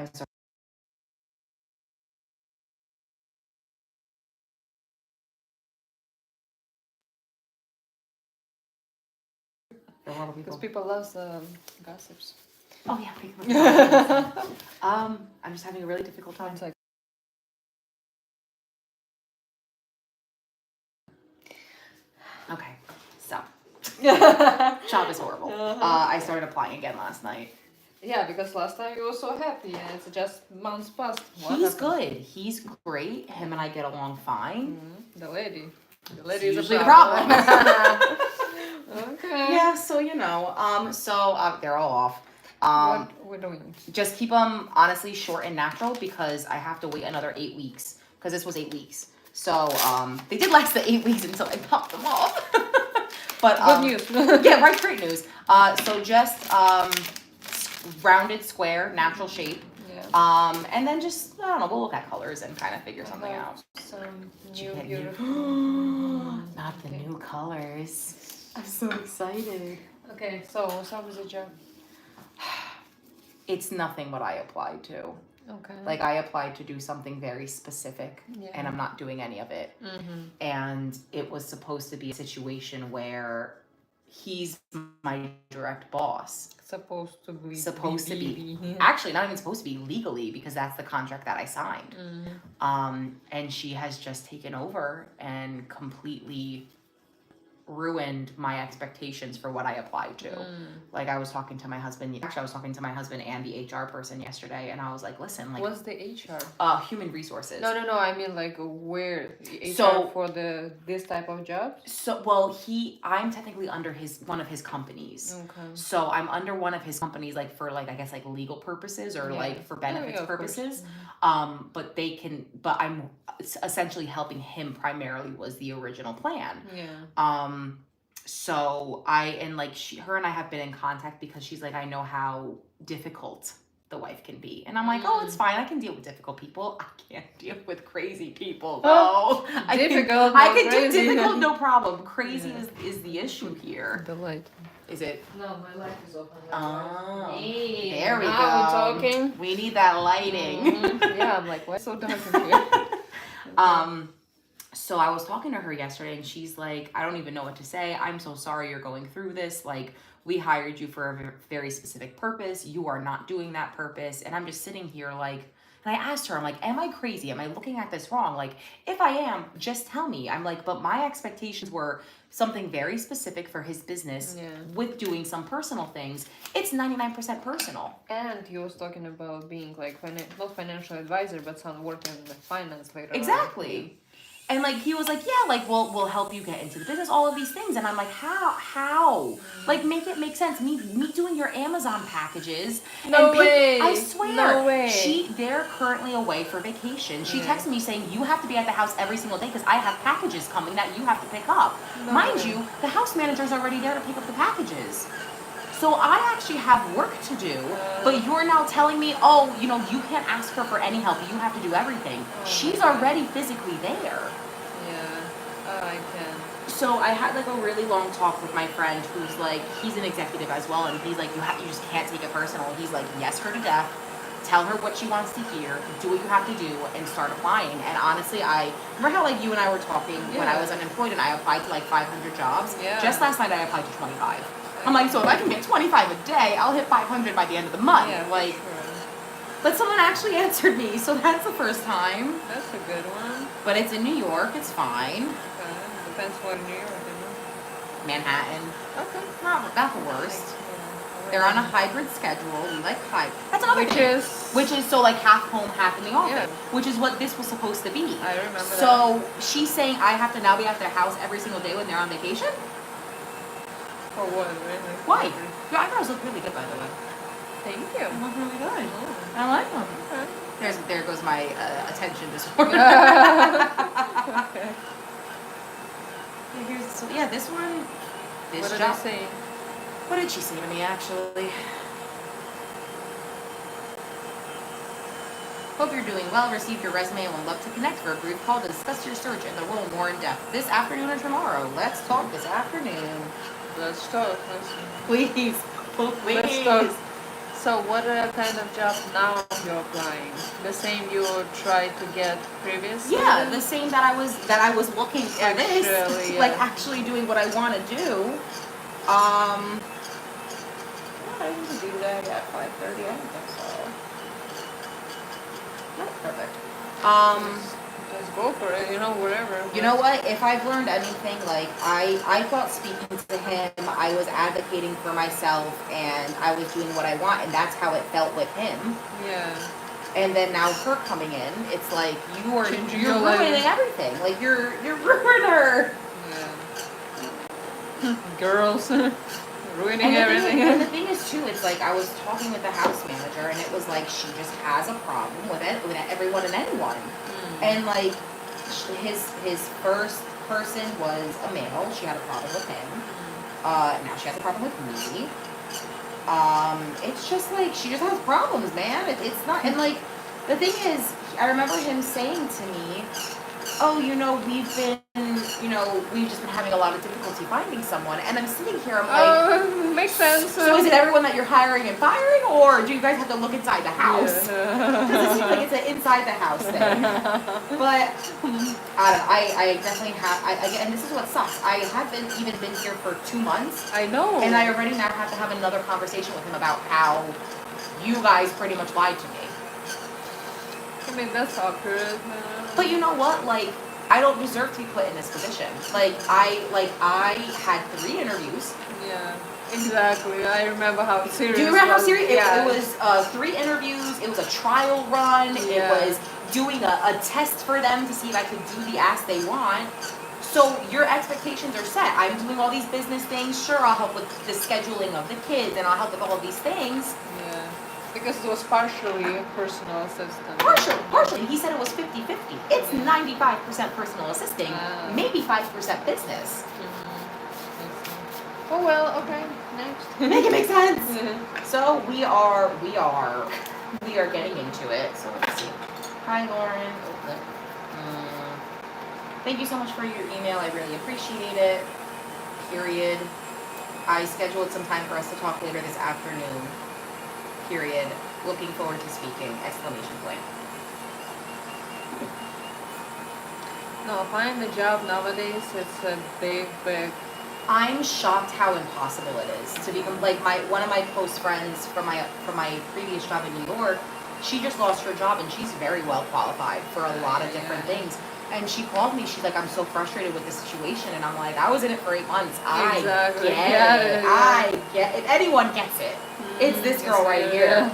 sorry. Because people love gossips. Oh yeah, people. I'm just having a really difficult time. It's like, Okay, so job is horrible. I started applying again last night. yeah, because last time you were so happy, and it's just months past. He's good. He's great. Him and I get along fine. The lady It's is usually a the problem. problem. Okay. Yeah, so you know, they're all off. What we're doing? Just keep them honestly short and natural because I have to wait another 8 weeks because this was 8 weeks. So they did last the 8 weeks until I popped them off. But Good news. yeah, right, great news. So just rounded square, natural shape. Yeah. And then just I don't know, we'll look at colors and kind of figure something out. Some Did you new get beautiful. Not the new colors. I'm so excited. Okay, so what's up with the job? It's nothing what I applied to. Okay. Like I applied to do something very specific, Yeah. and I'm not doing any of it. Mm-hmm. And it was supposed to be a situation where he's my direct boss. Supposed to be. Actually, not even supposed to be legally because that's the contract that I signed. And she has just taken over and completely ruined my expectations for what I applied to. Like I was talking to my husband, actually I was talking to my husband and the HR person yesterday, and I was like, listen, like What's the HR? Human resources. No, I mean like where HR So- for this type of job? So well, I'm technically under one of his companies. Okay. So I'm under one of his companies, like for like I guess like legal purposes or Yeah. like for benefits Yeah, of course. purposes. But I'm essentially helping him primarily was the original plan. Yeah. So her and I have been in contact because she's like, I know how difficult the wife can be. And I'm like, oh, it's fine. I can deal with difficult people. I can't deal with crazy people though. I can do difficult, no problem. Crazy is the issue here. The light. Is it? No, my light is open. Oh, Hey, there we go. now we're talking. We need that lighting. Yeah, I'm like, why so dark in here? So I was talking to her yesterday and she's like, I don't even know what to say. I'm so sorry you're going through this. Like, we hired you for a very specific purpose. You are not doing that purpose. And I'm just sitting here like, and I asked her, I'm like, am I crazy? Am I looking at this wrong? Like, if I am, just tell me. I'm like, but my expectations were something very specific for his business with doing some personal things. It's 99% personal. And he was talking about being like, not financial advisor, but some work in the finance later. Exactly. And like he was like, yeah, like we'll help you get into the business, all of these things. And I'm like, how? Like make it make sense. Me doing your Amazon packages. No way. I swear. No way. They're currently away for vacation. She texted me saying you have to be at the house every single day because I have packages coming that you have to pick up. No Mind way. you, the house manager's already there to pick up the packages. So I actually have work to do, but you're now telling me, oh, you can't ask her for any help. You have to do everything. She's already physically there. Yeah, I can. So I had like a really long talk with my friend who's like, he's an executive as well, and he's like, you just can't take it personal. He's like, yes her to death. Tell her what she wants to hear. Do what you have to do, and start applying. And honestly, I remember how like you and I were talking when I was unemployed, and I applied to like 500 jobs. Yeah. Just last night I applied to 25. I'm like, so if I can get 25 a day, I'll hit 500 by the end of the month. Yeah, like, sure. But someone actually answered me, so that's the first time. That's a good one. But it's in New York. It's fine. Okay. Depends what in New York, Manhattan. Okay. Not the worst. They're on a hybrid schedule. We like hybrid. That's another Which thing. is Which is so like half home, half in the office. Yeah. Which is what this was supposed to be. I remember So she's saying I have to now be at their house every single day when they're on vacation? For what, really? Why? Your eyebrows look really good, by the way. Thank you. They look really good. Oh. I like them. Okay. There goes my attention disorder. Okay. This one. This What did job. they say? What did she say to me, actually? Hope you're doing well. Received your resume and would love to connect for a brief call to discuss your search and the role more in depth. This afternoon or tomorrow? Let's talk this afternoon. Let's talk. Please. Please. Let's talk. So what kind of job now you're applying? The same you tried to get previously? Yeah, the same that I was looking for this, Actually, like yeah. actually doing what I want to do. I didn't do that at 5:30. I don't think so. No, perfect. Just go for it, whatever. You know what? If I've learned anything, like I thought speaking to him, I was advocating for myself and I was doing what I want, and that's how it felt with him. Yeah. And then now her coming in, it's like you're your ruining life. everything. Like you're ruiner. Yeah. Girls ruining everything. And the thing is too, it's like I was talking with the house manager, and it was like she just has a problem with it, with everyone and anyone. And like his first person was a male. She had a problem with him. Now she has a problem with me. It's just like she just has problems, man. It's not, and like the thing is, I remember him saying to me, "Oh, we've just been having a lot of difficulty finding someone." And I'm sitting here, I'm like, makes sense. So is it everyone that you're hiring and firing, or do you guys have to look inside the house? Yeah. Because it seems like it's an inside the house thing. But I don't know. I definitely have. And this is what sucks. I haven't even been here for 2 months. I know. And I already now have to have another conversation with him about how you guys pretty much lied to me. I mean, that's awkward. But you know what? Like, I don't deserve to be put in this position. Like I had 3 interviews. Yeah. Exactly. I remember how serious. Do you remember how serious? Yeah. It was 3 interviews. It was a trial run. Yeah. It was doing a test for them to see if I could do the ask they want. So your expectations are set. I'm doing all these business things. Sure, I'll help with the scheduling of the kids, and I'll help with all of these things. Yeah. Because it was partially a personal assistant. Partially. He said it was 50-50. It's 95% personal assisting, maybe 5% business. Oh well, okay. Next. Make it make sense. So we are getting into it. So let's see. Hi, Lauren. Thank you so much for your email. I really appreciate it. Period. I scheduled some time for us to talk later this afternoon. Period. Looking forward to speaking. Exclamation point. No, finding a job nowadays, it's a big. I'm shocked how impossible it is to become like one of my close friends from my previous job in New York. She just lost her job and she's very well qualified for a lot of different things. And she called me. She's like, "I'm so frustrated with the situation," and I'm like, "I was in it for 8 months. Exactly. I get it. I get it. If anyone gets it, it's this girl right here."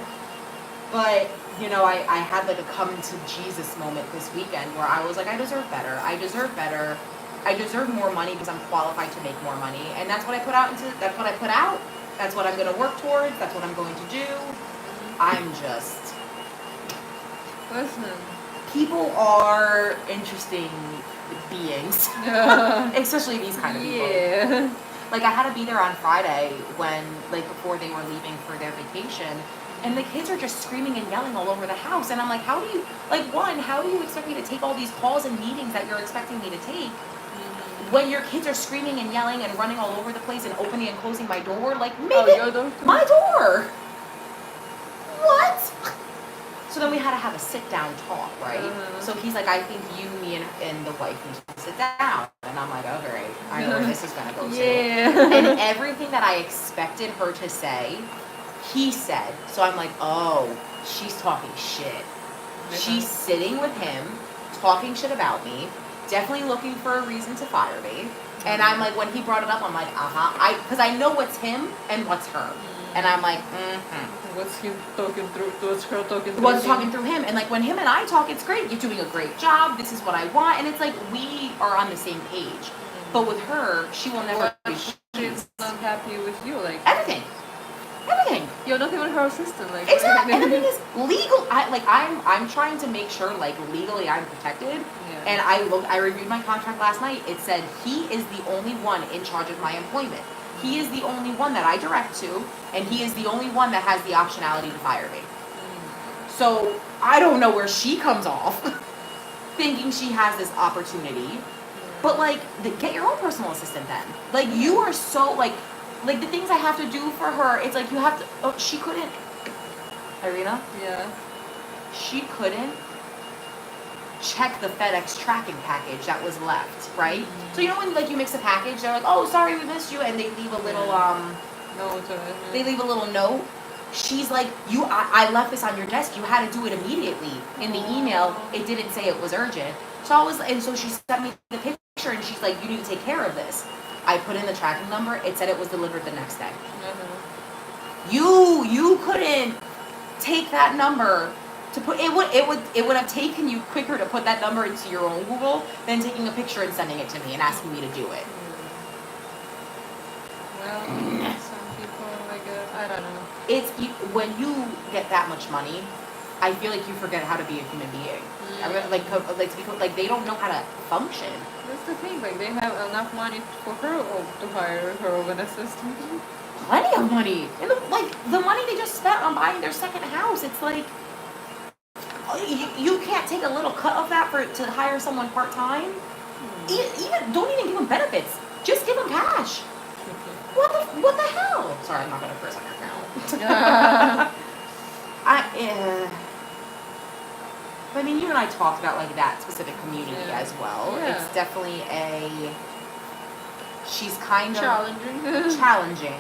But you know, I had like a come to Jesus moment this weekend where I was like, I deserve better. I deserve better. I deserve more money because I'm qualified to make more money. And that's what I put out that's what I put out. That's what I'm going to work towards. That's what I'm going to do. I'm just... Listen. People are interesting beings. Especially these kind of people. Yeah. Like, I had to be there on Friday before they were leaving for their vacation. And the kids are just screaming and yelling all over the house. And I'm like, how do you expect me to take all these calls and meetings that you're expecting me to take when your kids are screaming and yelling and running all over the place and opening and closing my door? Like, your door? My door! What? So then we had to have a sit-down talk, right? So he's like, I think you, me, and the wife need to sit down. And I'm like, okay, I know where this is going to go to. And everything that I expected her to say, he said. So I'm like, oh, she's talking shit. She's sitting with him, talking shit about me, definitely looking for a reason to fire me. And I'm like, when he brought it up, I'm like, because I know what's him and what's her. And I'm like, What's him talking through? What's her talking through? What's talking through him? And like when him and I talk, it's great. You're doing a great job. This is what I want. And it's like we are on the same page. But with her, she will never be. She's not happy with you, like everything. You're not even her assistant, like exactly. And the thing is, legal. I'm trying to make sure, like legally, I'm protected. Yeah. And I reviewed my contract last night. It said he is the only one in charge of my employment. He is the only one that I direct to, and he is the only one that has the optionality to fire me. So I don't know where she comes off, thinking she has this opportunity. But like, get your own personal assistant then. Like you are so like the things I have to do for her. It's like you have to. Oh, she couldn't. Irina, Yeah. she couldn't check the FedEx tracking package that was left, right? So you know when like you mix a package, they're like, "Oh, sorry, we missed you," and they leave a little No, they leave a little note. She's like, I left this on your desk. You had to do it immediately. In the email, it didn't say it was urgent. So she sent me the picture, and she's like, you need to take care of this. I put in the tracking number. It said it was delivered the next day. You couldn't take that number to put it would have taken you quicker to put that number into your own Google than taking a picture and sending it to me and asking me to do it. Well, some people I don't know. It's when you get that much money, I feel like you forget how to be a human being. Like they don't know how to function. That's the thing. Like they have enough money for her to hire her own assistant. Plenty of money, and the money they just spent on buying their second house. It's like you can't take a little cut of that to hire someone part time. Even don't even give them benefits. Just give them cash. What the hell? Sorry, I'm not gonna curse on your account. I mean, you and I talked about like that specific community as well. Yeah. It's definitely she's kind of challenging,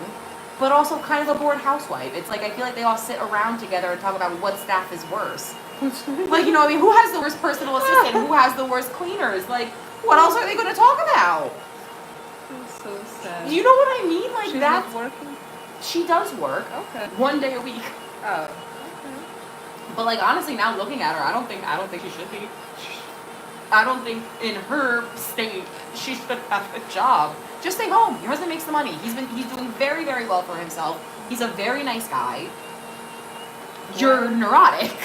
but also kind of a bored housewife. It's like I feel like they all sit around together and talk about what staff is worse. Like, you know, I mean, who has the worst personal assistant? Who has the worst cleaners? Like, what else are they going to talk about? That's so sad. You know what I mean? Like She's that's not working. She does work. Okay. 1 day a week. Oh. Okay. But like honestly, now looking at her, I don't think she should be. I don't think in her state she should have a job. Just stay home. Your husband makes the money. He's doing very, very well for himself. He's a very nice guy. You're neurotic.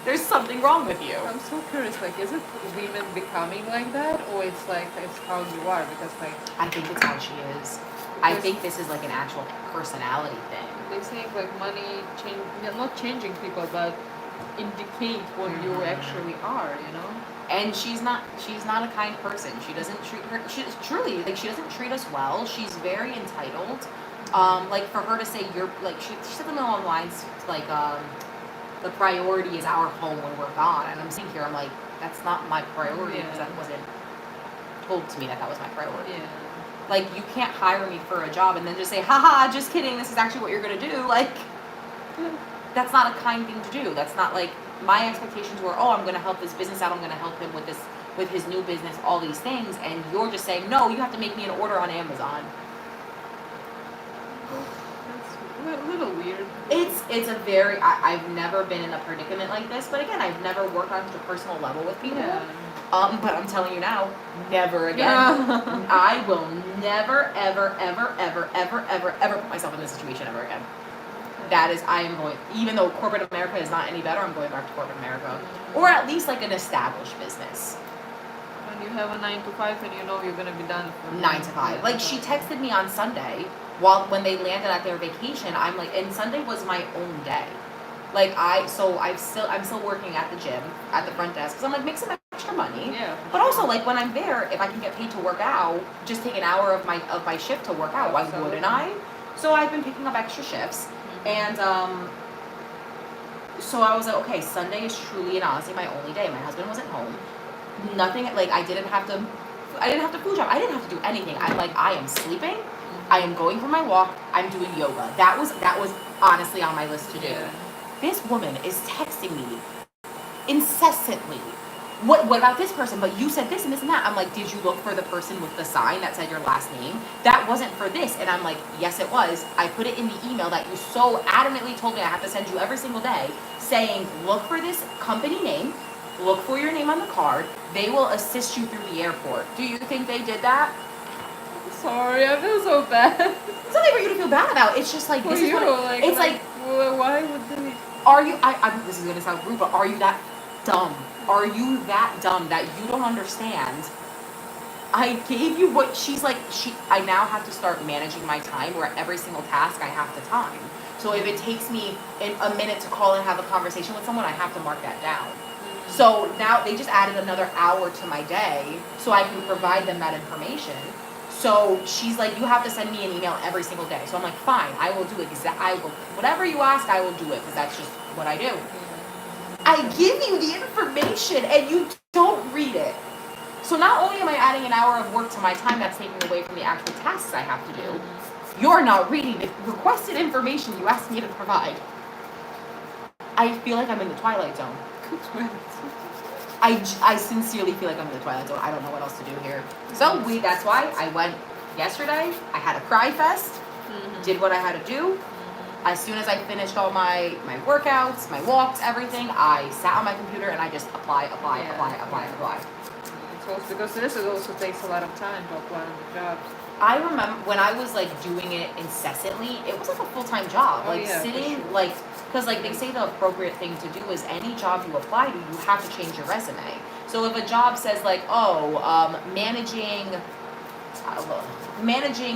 There's something wrong with you. I'm so curious, like, is it women becoming like that, or it's how you are? Because like, I think it's how she is. I think this is like an actual personality thing. They say like money not changing people, but indicate what you actually are, you know. And she's not a kind person. She doesn't treat her. She truly like she doesn't treat us well. She's very entitled. Like for her to say you're like she said something along the lines like the priority is our home when we're gone. And I'm sitting here, I'm like, that's not my priority because that wasn't told to me that was my priority. Yeah. Like, you can't hire me for a job and then just say, haha, just kidding, this is actually what you're going to do. Like, that's not a kind thing to do. That's not like, my expectations were, oh, I'm going to help this business out, I'm going to help him with his new business, all these things. And you're just saying, no, you have to make me an order on Amazon. That's a little weird. It's a very, I've never been in a predicament like this, but again, I've never worked on such a personal level with people. Yeah. But I'm telling you now, never again. Yeah. I will never, ever, ever, ever, ever, ever, ever put myself in this situation ever again. That is, I am going, even though corporate America is not any better, I'm going back to corporate America. Or at least like an established business. When you have a 9 to 5 and you know you're going to be done for 9 to 5. Like, she texted me on Sunday, when they landed at their vacation, I'm like, and Sunday was my own day. Like, I'm still working at the gym, at the front desk, because I'm like, make some extra money. Yeah. But also, like, when I'm there, if I can get paid to work out, just take an hour of my shift to work out, why wouldn't I? So I've been picking up extra shifts, and so I was like, okay, Sunday is truly and honestly my only day. My husband wasn't home. Nothing, like, I didn't have to food shop. I didn't have to do anything. I am sleeping. I am going for my walk. I'm doing yoga. That was honestly on my list to do. Yeah. This woman is texting me incessantly. What about this person? But you said this and this and that. I'm like, did you look for the person with the sign that said your last name? That wasn't for this. And I'm like, yes, it was. I put it in the email that you so adamantly told me I have to send you every single day, saying, look for this company name, look for your name on the card. They will assist you through the airport. Do you think they did that? Sorry, I feel so bad. It's nothing for you to feel bad about. It's just like, this is what it's like. Why would they? Are you? This is gonna sound rude, but are you that dumb? Are you that dumb that you don't understand? I gave you what she's like. I now have to start managing my time, where every single task I have to time. So if it takes me a minute to call and have a conversation with someone, I have to mark that down. So now they just added another hour to my day, so I can provide them that information. So she's like, you have to send me an email every single day. So I'm like, fine, I will do whatever you ask, I will do it because that's just what I do. I give you the information and you don't read it. So not only am I adding an hour of work to my time that's taking away from the actual tasks I have to do, you're not reading the requested information you asked me to provide. I feel like I'm in the Twilight Zone. I sincerely feel like I'm in the Twilight Zone. I don't know what else to do here. So that's why I went yesterday. I had a cry fest, did what I had to do. As soon as I finished all my workouts, my walks, everything, I sat on my computer and I just apply. So it's because this also takes a lot of time to apply on the jobs. I remember when I was like doing it incessantly, it was like a full-time job. Sitting sure. like, because like they say the appropriate thing to do is any job you apply to, you have to change your resume. So if a job says like, managing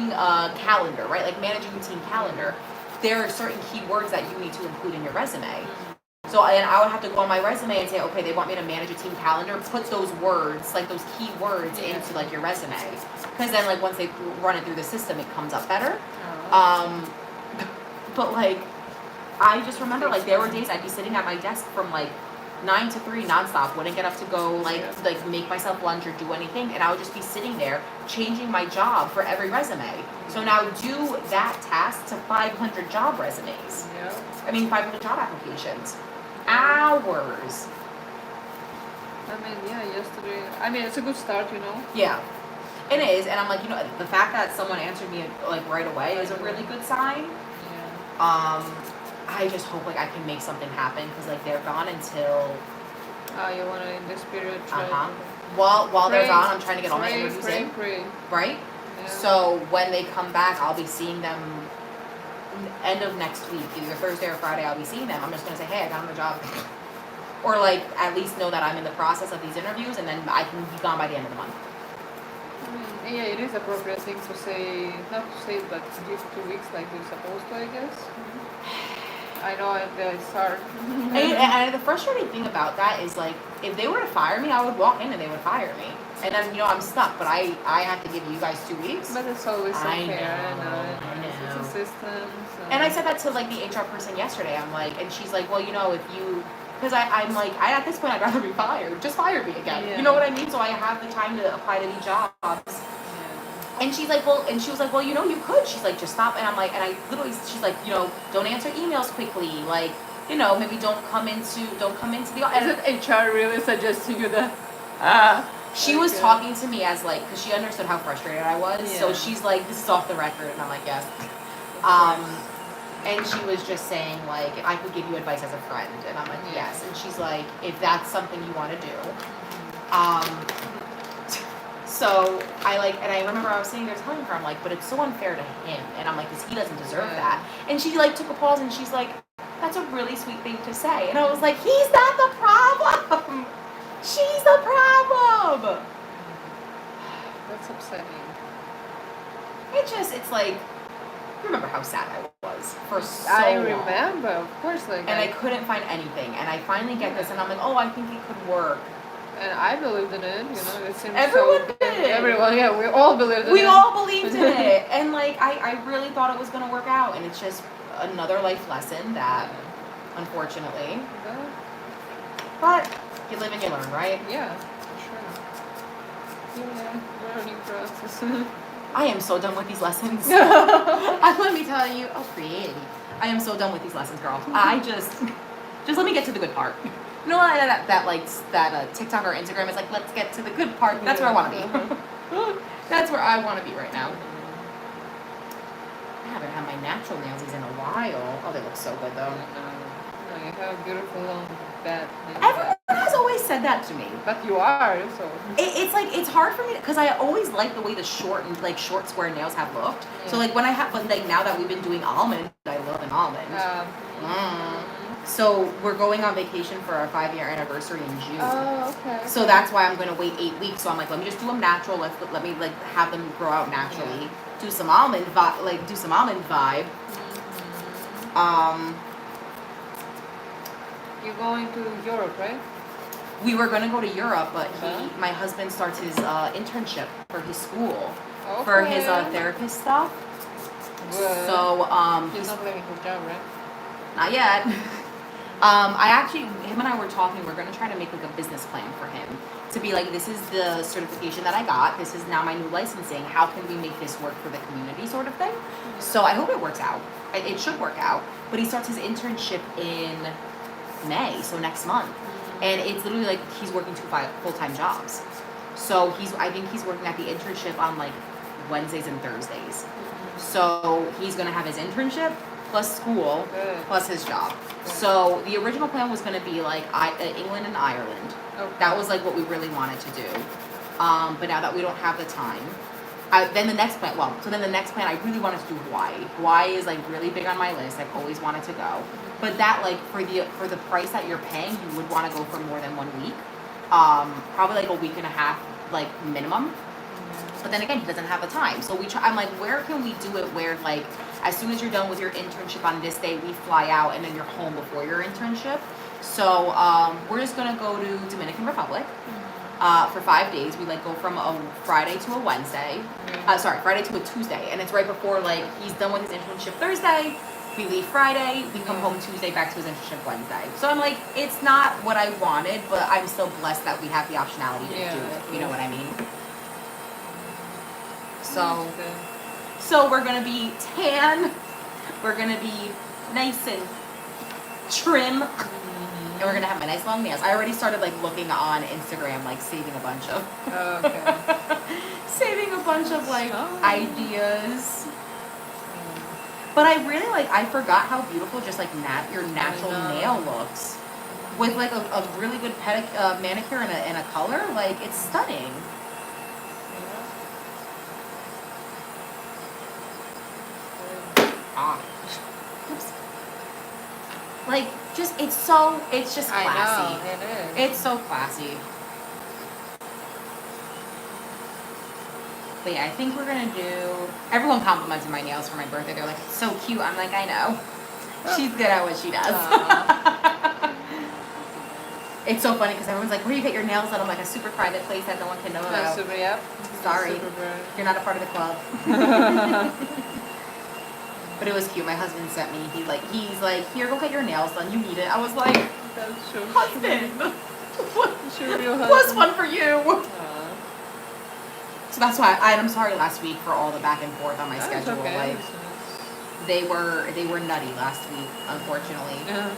calendar, right? Like managing a team calendar, there are certain keywords that you need to include in your resume. So and I would have to go on my resume and say, okay, they want me to manage a team calendar, put those words, like those key words into like your resume. Because then like once they run it through the system, it comes up better. But like, I just remember like there were days I'd be sitting at my desk from like 9 to 3 nonstop, wouldn't get up to go like make myself lunch or do anything, and I would just be sitting there changing my job for every resume. So now do that task to 500 job resumes. 500 job applications. Hours. Yesterday, it's a good start, Yeah, it is, and I'm like, the fact that someone answered me like right away is a really good sign. I just hope like I can make something happen because like they're gone until. You want to in this period try. While they're gone, I'm trying to get all my interviews in. Right. Yeah. So when they come back, I'll be seeing them. End of next week, either Thursday or Friday, I'll be seeing them. I'm just gonna say, hey, I got on the job, or like at least know that I'm in the process of these interviews, and then I can be gone by the end of the month. It is appropriate thing to say, not to say, but give 2 weeks like you're supposed to, I guess. I know it's hard. And the frustrating thing about that is like, if they were to fire me, I would walk in and they would fire me, and then I'm stuck. But I have to give you guys 2 weeks. But it's always unfair. I know. It's a system. So. And I said that to like the HR person yesterday. I'm like, and she's like, well, if you, because I'm like, at this point I'd rather be fired. Just fire me again. Yeah. You know what I mean? So I have the time to apply to these jobs. Yeah. And she's like, well, and she was like, well, you could. She's like, just stop. And I'm like, and I literally, she's like, don't answer emails quickly. Like, maybe don't come into the office. Isn't HR really suggesting you that? She was talking to me as like, because she understood how frustrated I was. Yeah. So she's like, this is off the record. And I'm like, yes. And she was just saying like, if I could give you advice as a friend, and I'm like, yes. And she's like, if that's something you want to do. So and I remember I was sitting there telling her, I'm like, but it's so unfair to him, and I'm like, because he doesn't deserve that. And she like took a pause, and she's like, that's a really sweet thing to say. And I was like, he's not the problem. She's the problem. That's upsetting. It's like, remember how sad I was for so I long. remember, of course. And I couldn't find anything. And I finally get this, and I'm like, oh, I think it could work. And I believed in it, it seems Everyone so, did. Everyone, we all believed in it. We all believed in it. And like, I really thought it was going to work out. And it's just another life lesson that, unfortunately. But you live and you learn, right? Yeah, for sure. Yeah, learning process. I am so done with these lessons. Let me tell you. Oh, pretty. I am so done with these lessons, girl. I just let me get to the good part. You know that TikTok or Instagram is like, let's get to the good part. That's where I want to be. That's where I want to be right now. I haven't had my natural nailsies in a while. Oh, they look so good though. No, you have beautiful long bad nails. Everyone has always said that to me. But you are, so. It's like, it's hard for me because I always like the way the short square nails have looked. Yeah. So like when I have, but like now that we've been doing almond, I love an almond. So we're going on vacation for our 5-year anniversary in June. Oh, okay. So that's why I'm gonna wait 8 weeks. So I'm like, let me just do them natural. Let me like have them grow out naturally. Yeah. Do some almond vibe. You're going to Europe, right? We were gonna go to Europe, but my husband starts his internship for his school for his Okay. therapist stuff. Good. So He's not leaving his job, right? not yet. Him and I were talking. We're gonna try to make like a business plan for him to be like, this is the certification that I got. This is now my new licensing. How can we make this work for the community, sort of thing? So I hope it works out. It should work out. But he starts his internship in May, so next month, and it's literally like he's working 2 full-time jobs. So I think he's working at the internship on like Wednesdays and Thursdays. So he's gonna have his internship plus school plus his job. So the original plan was gonna be like England and Ireland. Okay. That was like what we really wanted to do. But now that we don't have the time, then the next plan. I really wanted to do Hawaii. Hawaii is like really big on my list. I've always wanted to go. But that like for the price that you're paying, you would want to go for more than 1 week. Probably like a week and a half, like minimum. But then again, he doesn't have the time. So I'm like, where can we do it where like as soon as you're done with your internship on this day, we fly out and then you're home before your internship. So we're just gonna go to Dominican Republic for 5 days. We like go from a Friday to a Wednesday. Friday to a Tuesday, and it's right before like he's done with his internship Thursday. We leave Friday. We come home Tuesday, back to his internship Wednesday. So I'm like, it's not what I wanted, but I'm still blessed that we have the optionality to do it. You know what I mean? So we're gonna be tan. We're gonna be nice and trim. And we're gonna have my nice long nails. I already started like looking on Instagram, like saving a bunch of like ideas. But I really I forgot how beautiful just like your natural nail looks with like a really good manicure and a color. Like it's stunning. Oops. Like it's just classy. I know, it is. It's so classy. But yeah, I think we're gonna do. Everyone complimented my nails for my birthday. They're like, it's so cute. I'm like, I know. She's good at what she does. It's so funny because everyone's like, where do you get your nails done? I'm like, a super private place that no one can know about. Sorry, you're not a part of the club. But it was cute. My husband sent me. He's like, here, go get your nails done. You need it. I was like, husband, plus one for you. So that's why I'm sorry last week for all the back and forth on my schedule. Okay. Like they were nutty last week, unfortunately. Yeah.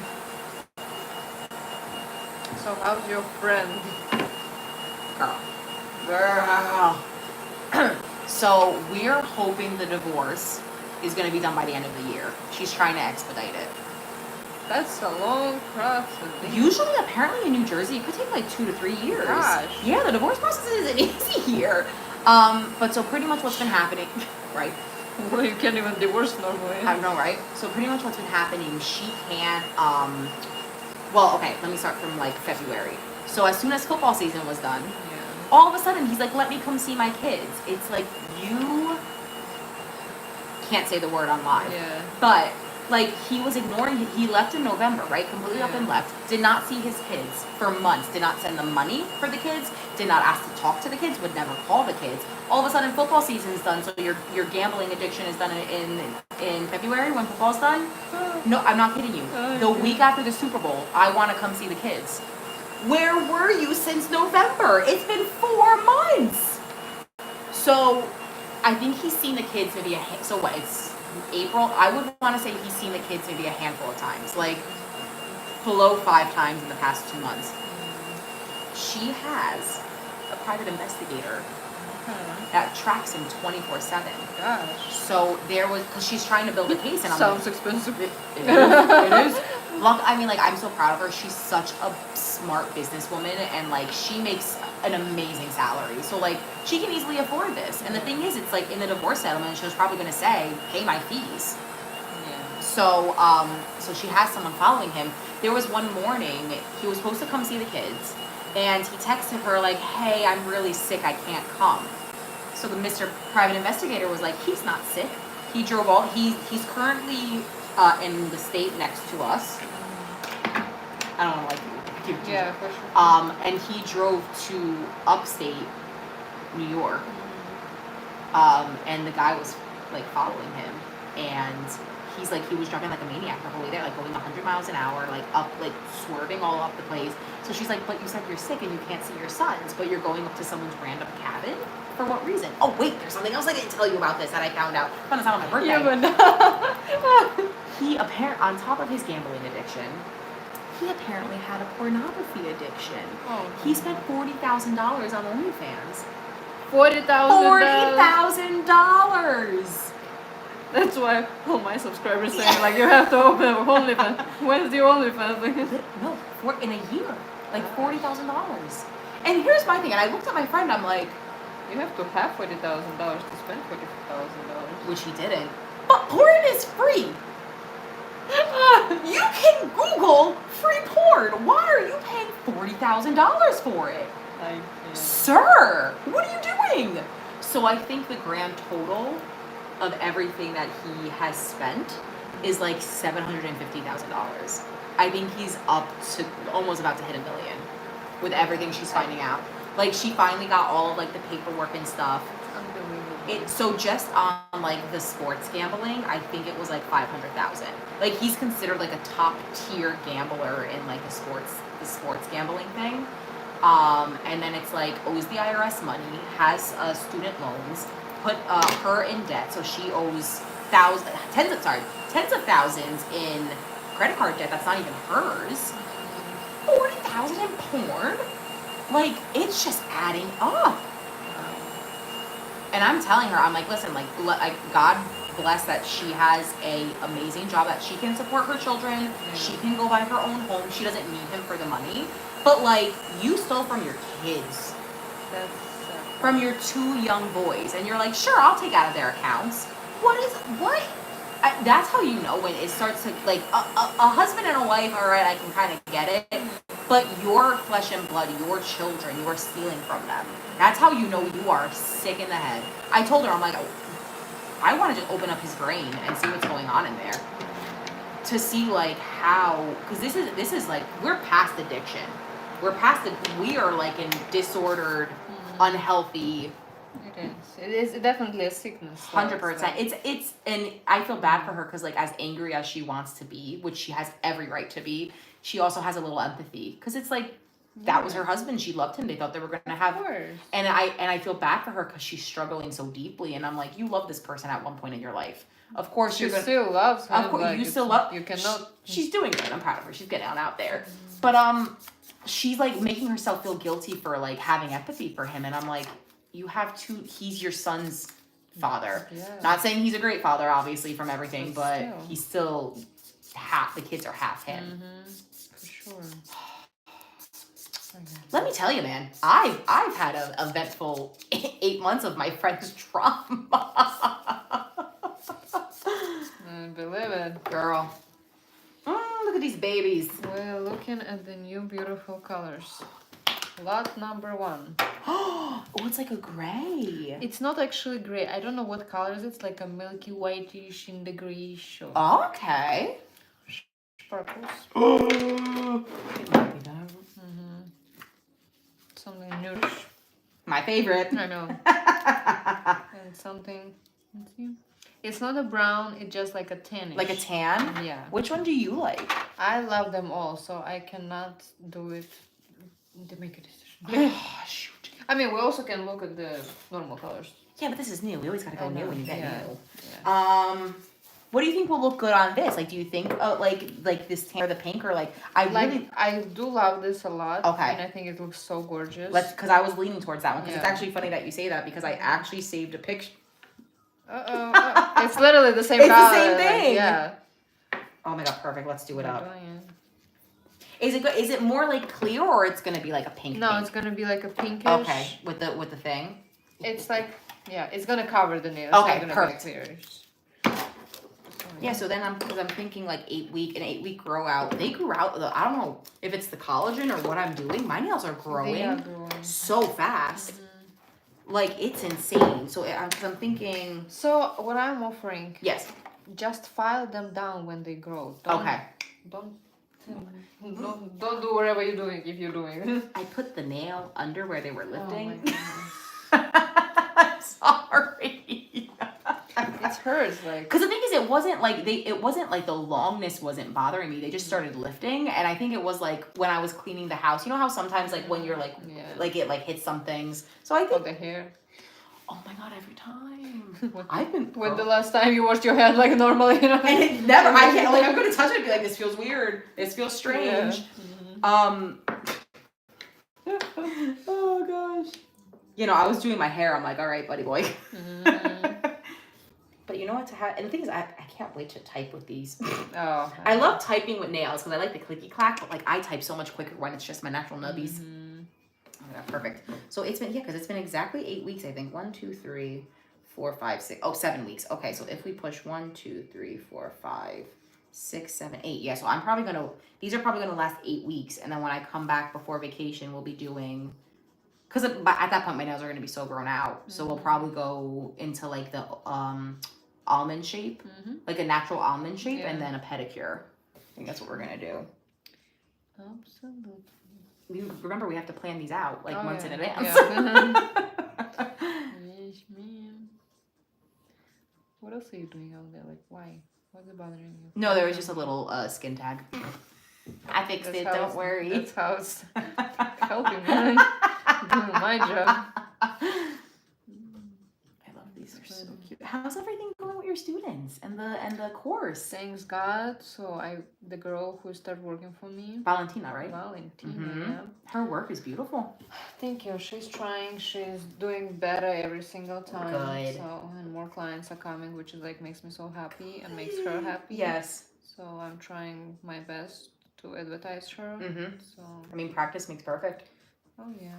So how's your friend? Girl. So we're hoping the divorce is going to be done by the end of the year. She's trying to expedite it. That's a long process. Usually, apparently in New Jersey, it could take like 2 to 3 years. Gosh. Yeah, the divorce process isn't easy here. But so pretty much what's been happening, right? Well, you can't even divorce normally. I know, right? So pretty much what's been happening, she can't, well, okay, let me start from like February. So as soon as football season was done, all of a sudden he's like, let me come see my kids. It's like, you can't say the word on live. Yeah. But like he was ignoring. He left in November, right? Completely up and left. Did not see his kids for months. Did not send them money for the kids. Did not ask to talk to the kids. Would never call the kids. All of a sudden, football season's done. So your gambling addiction is done in February when football's done. No, I'm not kidding you. The week after the Super Bowl, I want to come see the kids. Where were you since November? It's been 4 months. So I think he's seen the kids maybe so what? It's April. I would want to say he's seen the kids maybe a handful of times, like below 5 times in the past 2 months. She has a private investigator that tracks him 24/7. Gosh. So there was, because she's trying to build a case, and I'm Sounds like, expensive. It is. Look, I mean, like, I'm so proud of her. She's such a smart businesswoman, and like, she makes an amazing salary. So like, she can easily afford this. And the thing is, it's like in the divorce settlement, she was probably going to say, pay my fees. Yeah. So so she has someone following him. There was one morning he was supposed to come see the kids, and he texted her like, hey, I'm really sick, I can't come. So the Mr. Private Investigator was like, he's not sick. He drove all, he's currently in the state next to us. I don't want to give Yeah, for sure. and he drove to upstate New York And the guy was like following him, and he's like, he was driving like a maniac the whole way there, like going 100 miles an hour, like up, like swerving all up the place. So she's like, but you said you're sick and you can't see your sons, but you're going up to someone's random cabin? For what reason? Oh wait, there's something else I didn't tell you about this that I found out on my birthday. Yeah, but no. He on top of his gambling addiction, he apparently had a pornography addiction. Oh. He spent $40,000 on OnlyFans. $40,000. $40,000. That's why all my subscribers say like you have to open up OnlyFans. When's the OnlyFans? No, in a year, like $40,000. And here's my thing, and I looked at my friend, I'm like, you have to have $40,000 to spend $40,000. which he didn't. But porn is free. You can Google free porn. Why are you paying $40,000 for it? Sir, what are you doing? So I think the grand total of everything that he has spent is like $750,000. I think he's up to almost about to hit $1 million with everything she's finding out. Like she finally got all of like the paperwork and stuff. So just on like the sports gambling, I think it was like 500,000. Like he's considered like a top tier gambler in like the sports gambling thing. And then it's like owes the IRS money, has student loans, put her in debt, so she owes tens of thousands in credit card debt that's not even hers. 40,000 in porn, like it's just adding up. And I'm telling her, I'm like, listen, like, God bless that she has a amazing job, that she can support her children. She can go buy her own home. She doesn't need him for the money. But like, you stole from your kids, from your 2 young boys, and you're like, sure, I'll take out of their accounts. That's how you know when it starts to, like, a husband and a wife, all right, I can kind of get it. But your flesh and blood, your children, you are stealing from them. That's how you know you are sick in the head. I told her, I'm like, I want to just open up his brain and see what's going on in there. To see like how, because this is like, we're past addiction. We are like in disordered, unhealthy. It is definitely a sickness. 100%. It's and I feel bad for her because like as angry as she wants to be, which she has every right to be, she also has a little empathy because it's like that was her husband. She loved him. They thought they were gonna have. And I feel bad for her because she's struggling so deeply. And I'm like, you love this person at one point in your life. Of course, she still loves him. Of course, like, you still love. You cannot. She's doing good. I'm proud of her. She's getting out there. But she's like making herself feel guilty for like having empathy for him. And I'm like, you have to. He's your son's father. Yeah. Not saying he's a great father, obviously, from everything, but he's still half. The kids are half him. Mm-hmm. For sure. Let me tell you, man, I've had an eventful 8 months of my friend's trauma. I believe it, girl. Look at these babies. We're looking at the new beautiful colors. Lot number 1. Oh, it's like a gray. It's not actually gray. I don't know what colors. It's like a milky whitish in the grayish. Okay. Sparkles. Something nudish. My favorite. I know. And something. Let's see. It's not a brown. It's just like a tannish. Like a tan? Yeah. Which one do you like? I love them all, so I cannot do it to make a decision. Oh, shoot. I mean, we also can look at the normal colors. Yeah, but this is new. We always gotta go new when you get new. Yeah. What do you think will look good on this? Like, do you think like this tan or the pink, or like I do love this a lot. Okay. And I think it looks so gorgeous. Because I was leaning towards that one. Because it's actually funny that you say that because I actually saved a picture. It's literally the same color. It's the same thing. Like, yeah. Oh my god, perfect. Let's do it up. Is it good? Is it more like clear or it's gonna be like a pink? No, it's gonna be like a pinkish. Okay, with the thing. It's like it's gonna cover the nails. Okay, perfect. Yeah, so then I'm thinking like 8 week grow out. They grew out. I don't know if it's the collagen or what I'm doing. My nails are growing so fast. Mm-hmm. Like it's insane. So I'm thinking. So what I'm offering. Yes. Just file them down when they grow. Don't do whatever you're doing if you're doing. I put the nail under where they were lifting. Oh my goodness. I'm sorry. sorry. It hurts, like. Because the thing is, it wasn't like the longness wasn't bothering me. They just started lifting, and I think it was like when I was cleaning the house. You know how sometimes like when you're like like it like hits some things. So I think the hair. Oh my god! Every time I've been. When the last time you washed your hand like normally, you know? And it never. I can't. Like I'm gonna touch it and be like, this feels weird. This feels strange. Yeah. Oh gosh. You know, I was doing my hair. I'm like, all right, buddy boy. But you know what? And the thing is, I can't wait to type with these. Oh. I love typing with nails because I like the clicky clack, but like I type so much quicker when it's just my natural nubbies. Oh, yeah, perfect. So it's been because it's been exactly 8 weeks. I think 1, 2, 3, 4, 5, 6. Oh, 7 weeks. Okay, so if we push 1, 2, 3, 4, 5, 6, 7, 8. Yeah, so I'm probably gonna. These are probably gonna last 8 weeks, and then when I come back before vacation, we'll be doing. Because at that point, my nails are gonna be so grown out, so we'll probably go into like the almond shape, like a natural almond shape, and then a pedicure. I think that's what we're gonna do. Absolutely. Remember, we have to plan these out like months in advance. Yeah. Yes, ma'am. What else are you doing out there? Like, why? What's it bothering you? No, there was just a little skin tag. I fixed it. Don't worry. That's how it's helping me. Doing my job. I love these. They're so cute. How's everything going with your students and the course? Thanks God. So the girl who started working for me, Valentina, right? Valentina, yeah. Her work is beautiful. Thank you. She's trying. She's doing better every single time. Good. So and more clients are coming, which is like makes me so happy and makes her happy. Yes. So I'm trying my best to advertise her. So I mean, practice makes perfect. Oh yeah.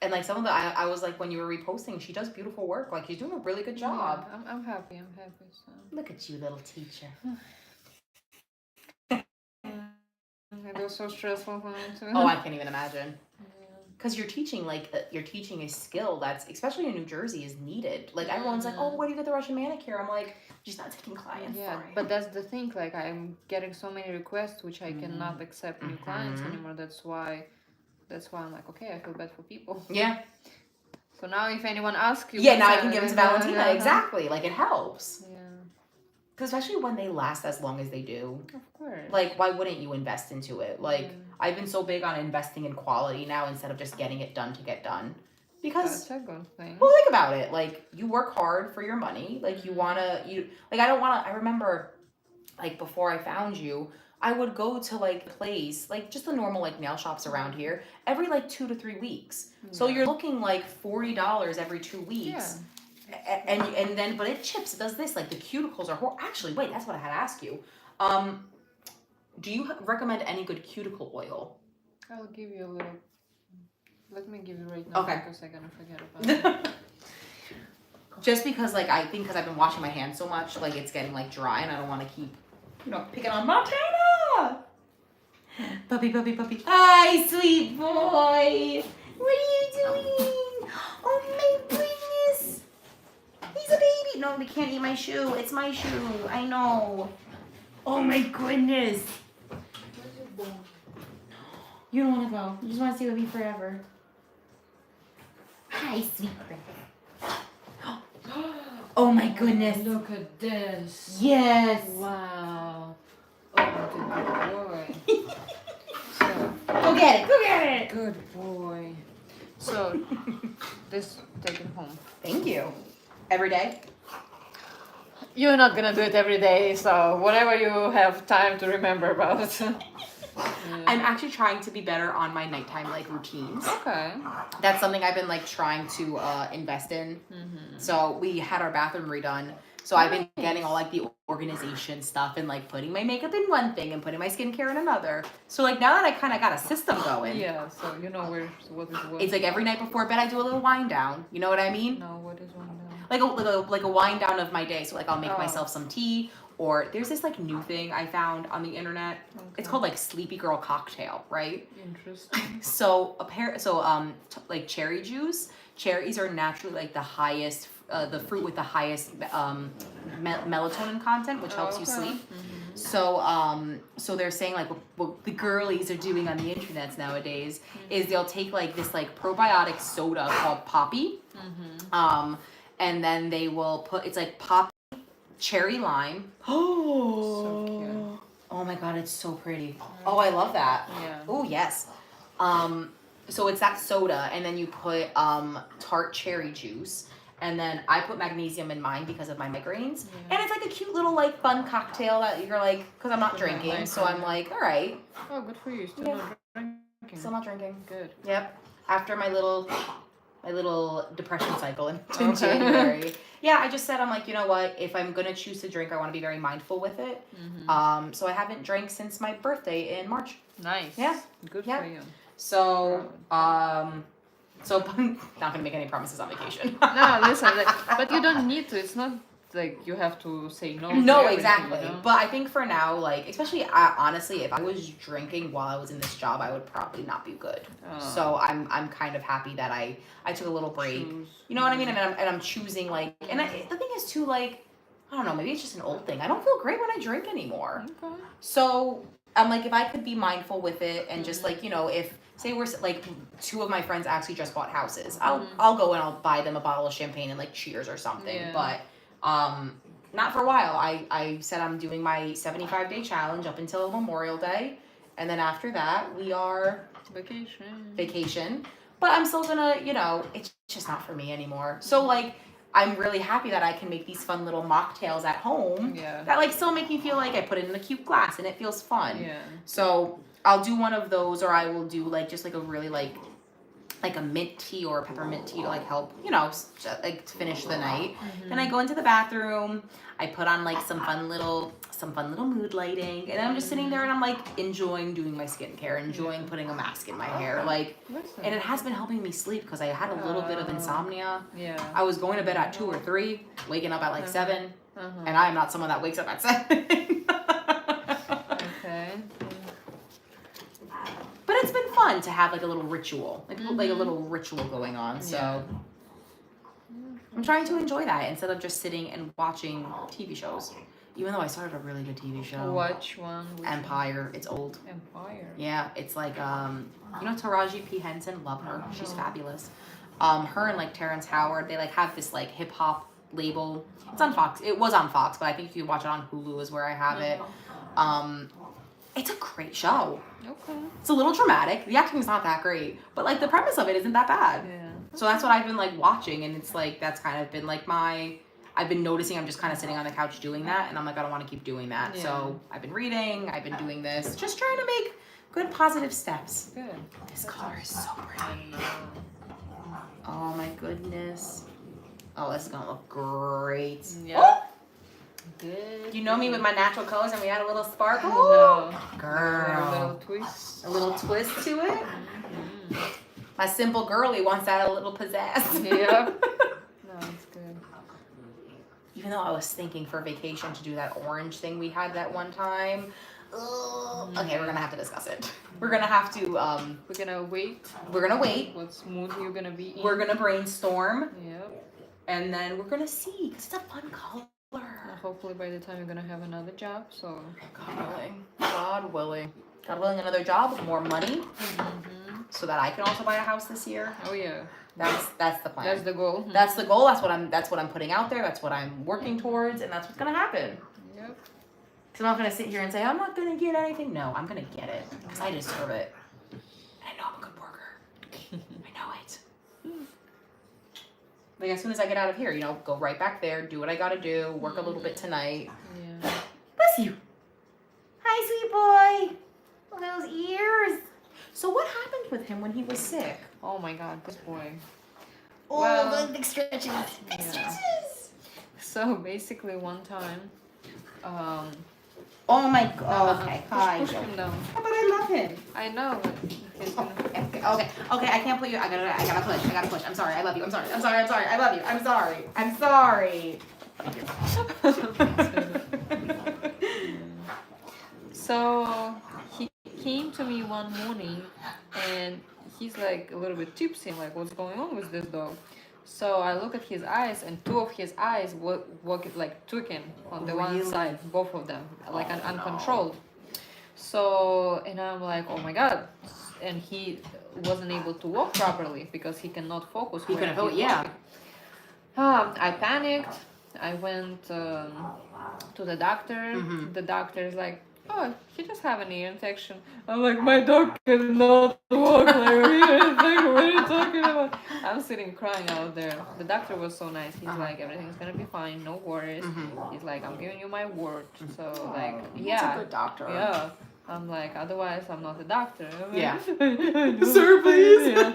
And like some of the, I was like, when you were reposting, she does beautiful work. Like she's doing a really good job. Yeah, I'm happy. I'm happy. So. Look at you, little teacher. It was so stressful for me too. Oh, I can't even imagine. Because you're teaching a skill that's, especially in New Jersey, is needed. Like everyone's like, oh, where do you get the Russian manicure? I'm like, she's not taking clients. Yeah, but that's the thing. Like I'm getting so many requests, which I cannot accept new clients anymore. That's why I'm like, okay, I feel bad for people. Yeah. So now if anyone asks you... Yeah, now I can give them to Valentina. Exactly. Like, it helps. Yeah. Because especially when they last as long as they do. Of course. Like, why wouldn't you invest into it? Like, I've been so big on investing in quality now instead of just getting it done to get done. Because... That's a good thing. Well, think about it. Like, you work hard for your money. Like, you want to... I remember, like, before I found you... I would go to like place, like just the normal like nail shops around here every like 2 to 3 weeks. So you're looking like $40 every 2 weeks. Yeah. And then, but it chips, it does this, like the cuticles are horrible. Actually, wait, that's what I had to ask you. Do you recommend any good cuticle oil? I'll give you a little, let me give you right now. Okay. Because I'm gonna forget about it. Just because like, I think because I've been washing my hands so much, like it's getting like dry and I don't want to keep, picking on Montana. Puppy. Hi, sweet boy. What are you doing? Oh my goodness. He's a baby. No, we can't eat my shoe. It's my shoe. I know. Oh my goodness. You don't want to go. You just want to stay with me forever. Hi, sweet Chris. Oh my goodness. Look at this. Yes. Wow. Oh, good boy. So, go get it. Good boy. So, this, take it home. Thank you. Every day? You're not gonna do it every day, so whatever you have time to remember about. I'm actually trying to be better on my nighttime like routines. Okay. That's something I've been like trying to invest in. So we had our bathroom redone. So I've been getting all like the organization stuff and like putting my makeup in one thing and putting my skincare in another. So like now that I kind of got a system going. Yeah, so you know what is what. It's like every night before bed I do a little wind down. You know what I mean? No, what is wind down? Like a wind down of my day. So like I'll make myself some tea, or there's this like new thing I found on the internet. Okay. It's called like Sleepy Girl Cocktail, right? Interesting. So like cherry juice. Cherries are naturally like the highest, the fruit with the highest melatonin content, which helps you sleep. So they're saying like what the girlies are doing on the internets nowadays is they'll take like this like probiotic soda called Poppy, and then they will put, it's like pop cherry lime. So cute. Oh my god, it's so pretty. Oh, I love that. Yeah. Oh yes. So it's that soda, and then you put tart cherry juice, and then I put magnesium in mine because of my migraines. And it's like a cute little like fun cocktail that you're like, because I'm not drinking, so I'm like, all right. Oh, good for you. Still not drinking. Still not drinking. Good. Yep. After my little depression cycle in January. Yeah, I just said, I'm like, you know what? If I'm gonna choose to drink, I want to be very mindful with it. So I haven't drank since my birthday in March. Nice. Yeah. Good Yeah. for you. So so I'm not gonna make any promises on vacation. No, listen, but you don't need to. It's not like you have to say no. No, everything, exactly. You know? But I think for now, like, especially honestly, if I was drinking while I was in this job, I would probably not be good. So I'm kind of happy that I took a little break. You know what I mean? And I'm choosing like, and the thing is too, like, I don't know, maybe it's just an old thing. I don't feel great when I drink anymore. Okay. So I'm like, if I could be mindful with it and just like, you know, if say we're like 2 of my friends actually just bought houses, I'll go and I'll buy them a bottle of champagne and like cheers or something. Yeah. But not for a while. I said I'm doing my 75-day challenge up until Memorial Day, and then after that we are vacation. But I'm still gonna, you know, it's just not for me anymore. So like, I'm really happy that I can make these fun little mocktails at home. Yeah. That like still make me feel like I put it in a cute glass and it feels fun. Yeah. So I'll do one of those, or I will do like just like a really like a mint tea or a peppermint tea to like help, you know, like to finish the night. Then I go into the bathroom, I put on like some fun little mood lighting, and then I'm just sitting there and I'm like enjoying doing my skincare, enjoying putting a mask in my hair, like, and it has been helping me sleep because I had a little bit of insomnia. Yeah. I was going to bed at 2 or 3, waking up at like 7, and I am not someone that wakes up at 7. Okay. But it's been fun to have like a little ritual, like a little ritual going on. So I'm trying to enjoy that instead of just sitting and watching TV shows. Even though I started a really good TV show. Which one? Empire. It's old. Empire. Yeah, it's like you know Taraji P. Henson, love her. She's fabulous. Her and like Terrence Howard, they like have this like hip hop label. It's on Fox. It was on Fox, but I think if you watch it on Hulu is where I have it. It's a great show. Okay. It's a little dramatic. The acting is not that great, but like the premise of it isn't that bad. Yeah. So that's what I've been like watching, and it's like that's kind of been like I've been noticing I'm just kind of sitting on the couch doing that, and I'm like I don't want to keep doing that. Yeah. So I've been reading, I've been doing this, just trying to make good positive steps. Good. This color is so pretty. Oh my goodness. Oh, this is gonna look great. Yeah. Oh! Good. You know me with my natural colors, and we add a little sparkle. No. Girl. A little twist. A little twist to it. My simple girly wants that a little pizzazz. Yep. No, it's good. Even though I was thinking for vacation to do that orange thing we had that one time. Okay, we're gonna have to discuss it. We're gonna have to We're gonna wait. We're gonna wait. What mood you're gonna be in? We're gonna brainstorm. Yep. And then we're gonna see, 'cause it's a fun color. Hopefully by the time you're gonna have another job, so. God willing. God willing. God willing, another job, more money, so that I can also buy a house this year. Oh yeah. That's the plan. That's the goal. That's the goal. That's what I'm putting out there. That's what I'm working towards, and that's what's gonna happen. Yep. So I'm not gonna sit here and say I'm not gonna get anything. No, I'm gonna get it because I deserve it. And I know I'm a good worker. I know it. Like as soon as I get out of here, you know, go right back there, do what I gotta do, work a little bit tonight. Yeah. Bless you. Hi, sweet boy. Look at those ears. So what happened with him when he was sick? Oh my God, this boy. Oh, Well, those big stretches. Big yeah. stretches. So basically, one time, Oh my god. Okay. Hi. push him down. But I love him. I know, but he's gonna. Okay. I can't put you. I gotta push. I'm sorry. I love you. I'm sorry. I love you. I'm sorry. So he came to me one morning, and he's like a little bit tipsy. I'm like, what's going on with this dog? So I look at his eyes, and 2 of his eyes were like twitching on the one side, both of them, like uncontrolled. So, and I'm like, oh my God. And he wasn't able to walk properly because he cannot focus. He couldn't focus, yeah. I panicked. I went to the doctor. Mhm. The doctor is like, "Oh, he just have an ear infection." I'm like, "My dog cannot walk like an ear infection. What are you talking about?" I'm sitting crying out there. The doctor was so nice. He's like, "Everything's gonna be fine. No worries." He's like, "I'm giving you my word." So like, That's yeah, a good doctor. yeah. I'm like, otherwise I'm not a doctor. I'm Yeah. like, Sir, please. Yeah.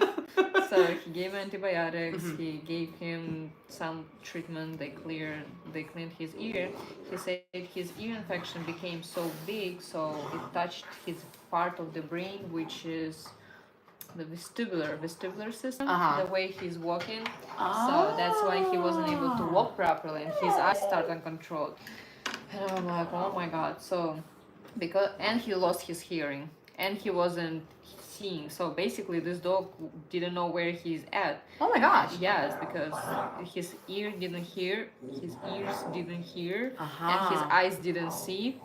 So he gave antibiotics. He gave him some treatment. They cleaned his ear. He said his ear infection became so big, so it touched his part of the brain, which is the vestibular system. The way he's walking. So that's why he wasn't able to walk properly, and his eyes started uncontrolled. And I'm like, oh my god. So and he lost his hearing, and he wasn't seeing. So basically this dog didn't know where he's at. Oh my gosh. Yes, because his ears didn't hear, and his eyes didn't see.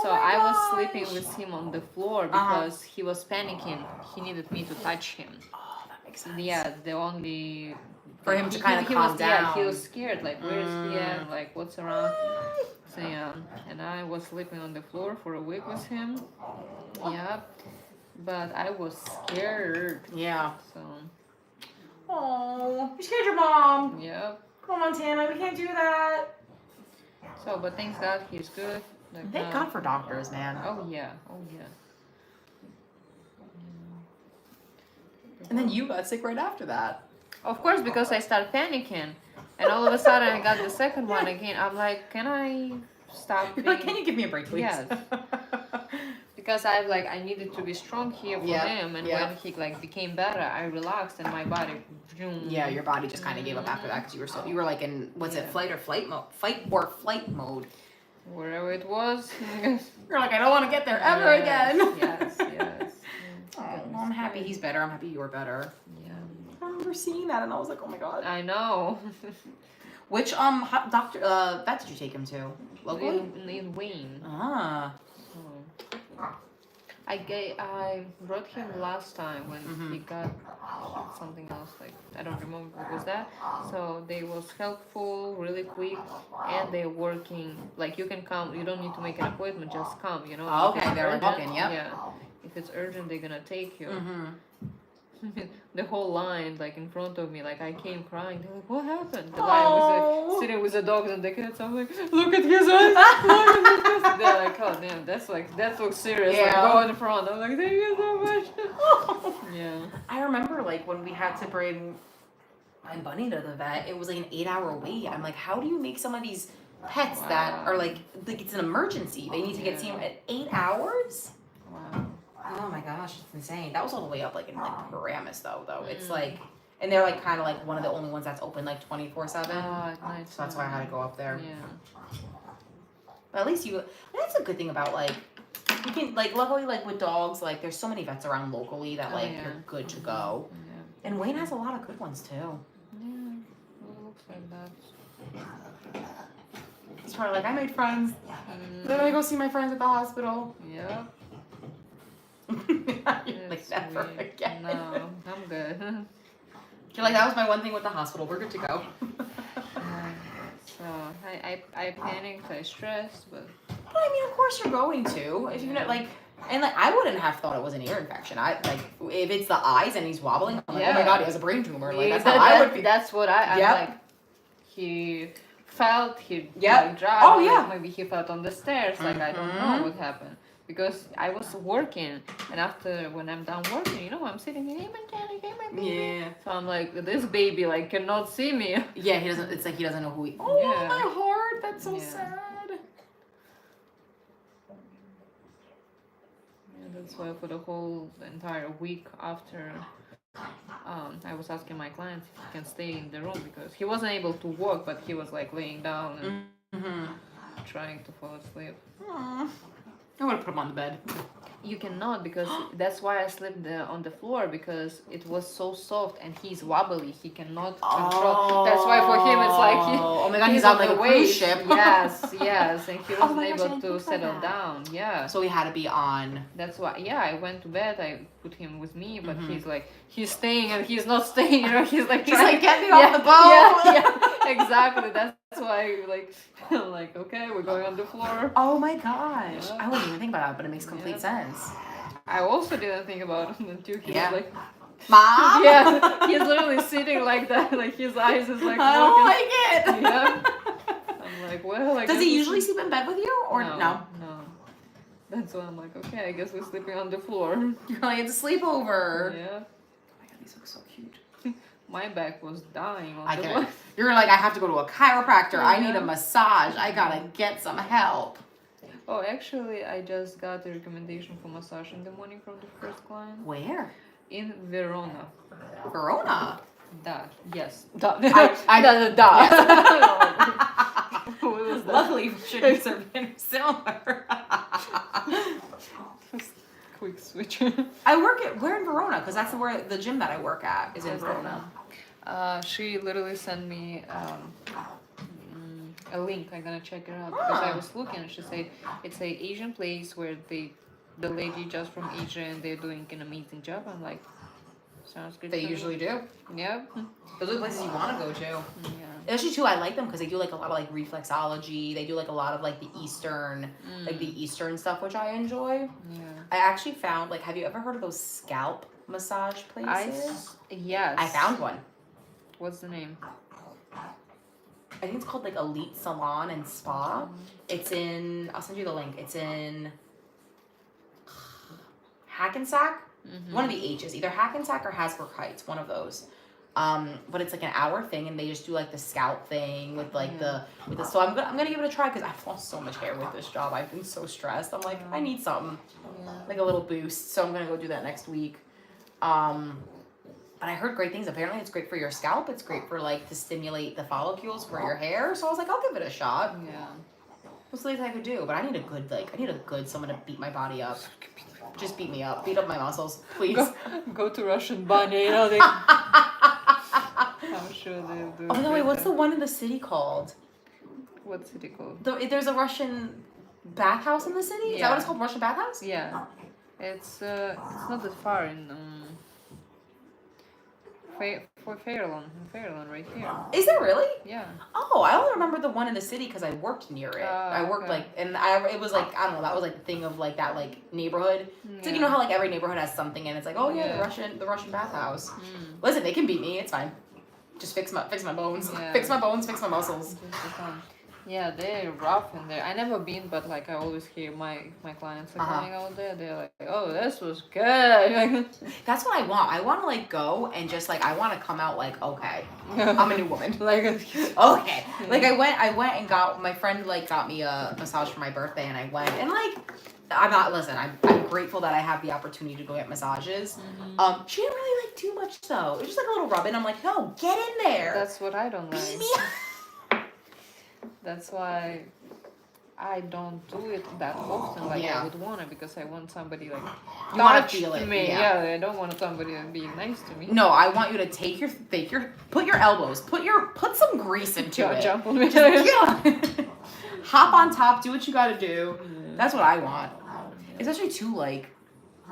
So I was sleeping with him on the floor because he was panicking. He needed me to touch him. Oh, that makes sense. Yeah, the only For him to kind of calm down. Yeah, he was scared. Like, where is he at? Like, what's around? So yeah, and I was sleeping on the floor for a week with him. Yeah, but I was scared. Yeah. So. Oh, you scared your mom. Yeah. Come on, Montana, we can't do that. So, but thanks God, he's good. Like, Thank God for doctors, man. Oh yeah. Oh yeah. And then you got sick right after that. Of course, because I started panicking. And all of a sudden I got the second one again. I'm like, can I stop You're like, can you give me a break, please? Yes. Because I needed to be strong here for him, and when he became better, I relaxed and my body. Yeah, your body just kind of gave up after that because you were like in fight or flight mode. Wherever it was. You're like, I don't want to get there ever again. Yes, yes. Oh, well, I'm happy he's better. I'm happy you're better. Yeah. I remember seeing that and I was like, oh my god. I know. Which doctor vet did you take him to? Locally? In Wayne. Ah. I brought him last time when he got something else, like I don't remember what was that. So they was helpful, really quick, and they're working. Like you can come, you don't need to make an appointment, just come. You know. Oh, okay, they're walking. Yep. Yeah. If it's urgent, they're gonna take you. The whole line, like in front of me, like I came crying. They're like, "What happened?" The line was like, sitting with the dogs and the cats. I'm like, "Look at his eyes!" They're like, "Oh damn, that looks serious." Yeah. Like, go in front. I'm like, "Thank you so much." Yeah. I remember like when we had to bring my bunny to the vet. It was like an 8-hour wait. I'm like, how do you make some of these pets that are like it's an emergency? They need to get seen at 8 hours. Wow. Oh my gosh, it's insane. That was all the way up like in like Paramus though. It's like, and they're like kind of like one of the only ones that's open like 24/7. Oh, nice. So that's why I had to go up there. Yeah. But at least that's a good thing about like, you can like luckily like with dogs like there's so many vets around locally that like you're good to go. Yeah. And Wayne has a lot of good ones too. Yeah. It looks like that. It's probably like I made friends. Then I go see my friends at the hospital. Yeah. Like never again. No, I'm good. You're like, that was my one thing with the hospital. We're good to go. So I panicked, I stressed, but I mean, of course you're going to. If you're not like, and like, I wouldn't have thought it was an ear infection. I like if it's the eyes and he's wobbling. I'm like, oh my god, he has a brain tumor. Like that's how I would be. That's what I'm like. He felt like dropped. Oh yeah. Like, maybe he felt on the stairs. Like I don't know what happened. Because I was working, and after when I'm done working, you know, I'm sitting here, hey my baby. Yeah. So I'm like, this baby like cannot see me. Yeah, he doesn't. It's like he doesn't know who he. Oh my heart, that's so sad. Yeah, that's why for the whole entire week after, I was asking my clients if he can stay in the room because he wasn't able to walk, but he was like laying down and trying to fall asleep. Aww. I want to put him on the bed. You cannot because that's why I slept on the floor because it was so soft and he's wobbly. He cannot control. That's why for him it's like oh my god, he's on like a cruise ship. yes, and he wasn't able to settle down. Yeah. So he had to be on. That's why. Yeah, I went to bed. I put him with me, but he's like he's staying and he's not staying. You know, he's like get me off the boat. Exactly. That's why, like, I'm like, okay, we're going on the floor. Oh my gosh. Yeah. I wouldn't even think about that, but it makes complete Yeah. sense. I also didn't think about it until he Yeah. was like, Mom? yeah, he's literally sitting like that, like his eyes is like I don't looking. like it. Yeah. I'm like, well, I Does guess he we usually sleep- sleep in bed with you or no? No. That's why I'm like, okay, I guess we're sleeping on the floor. You're like, it's a sleepover. Yeah. Oh my god, these look so cute. My back was dying on I the can. floor. You're like, I have to go to a chiropractor. I need Yeah. a massage. I gotta get some help. Oh, actually, I just got a recommendation for massage in the morning from the first client Where? in Verona. Verona. Da, yes. Da. What was that? Luckily, shitties are very similar. Quick switch. We're in Verona because that's where the gym that I work at is in Verona. She literally sent me a link. I'm gonna check it out because I was looking and she said it's a Asian place where the lady just from Asia and they're doing an amazing job. I'm like, sounds good. They to me. usually do. Yeah. Those are the places you want to go to. Yeah. Actually, too, I like them because they do like a lot of like reflexology. They do like a lot of like the Eastern, stuff, which I enjoy. Yeah. I actually found like, have you ever heard of those scalp massage places? Yes. I found one. What's the name? I think it's called like Elite Salon and Spa. It's in. I'll send you the link. It's in Hackensack. One of the H's, either Hackensack or Hasbrook Heights. One of those. But it's like an hour thing, and they just do like the scalp thing with like the. So I'm gonna give it a try because I've lost so much hair with this job. I've been so stressed. I'm like, I need something, like a little boost. So I'm gonna go do that next week. But I heard great things. Apparently, it's great for your scalp. It's great for like to stimulate the follicles for your hair. So I was like, I'll give it a shot. Yeah. What's the least I could do? But I need a good someone to beat my body up. Just beat me up. Beat up my muscles, please. Go to Russian Manicure. You know, they, I'm sure they'll do. Oh no, wait, what's the one in the city called? What's it called? There's a Russian bathhouse in the city? Is that what it's called? Russian bathhouse? Yeah. It's not that far in Fairlawn right here. Is it really? Yeah. Oh, I only remember the one in the city because I worked near it. I worked okay. it was like, I don't know, that was like the thing of like that like neighborhood. It's like, you know how like every neighborhood has something and it's like, oh yeah, the Russian bathhouse. Listen, they can beat me, it's fine. Just fix my bones. Yeah. Fix my bones, fix my muscles. Yeah, they're rough in there. I never been, but like I always hear my clients are coming out there. They're like, "Oh, this was good." That's what I want. I want to like go and just like I want to come out like, okay, I'm a new woman. Like, okay. Like I went and got my friend like got me a massage for my birthday, and I went and like I'm grateful that I have the opportunity to go get massages. She didn't really like too much though. It was just like a little rub-in. I'm like, no, get in there. That's what I don't like. Beat me up. That's why I don't do it that often like I would want it because I want somebody like You want touch to feel it. me. Yeah. I don't want somebody being nice to me. No, I want you to put your elbows, put some grease into it. Jump on me. Hop on top, do what you gotta do. That's what I want. Especially too, like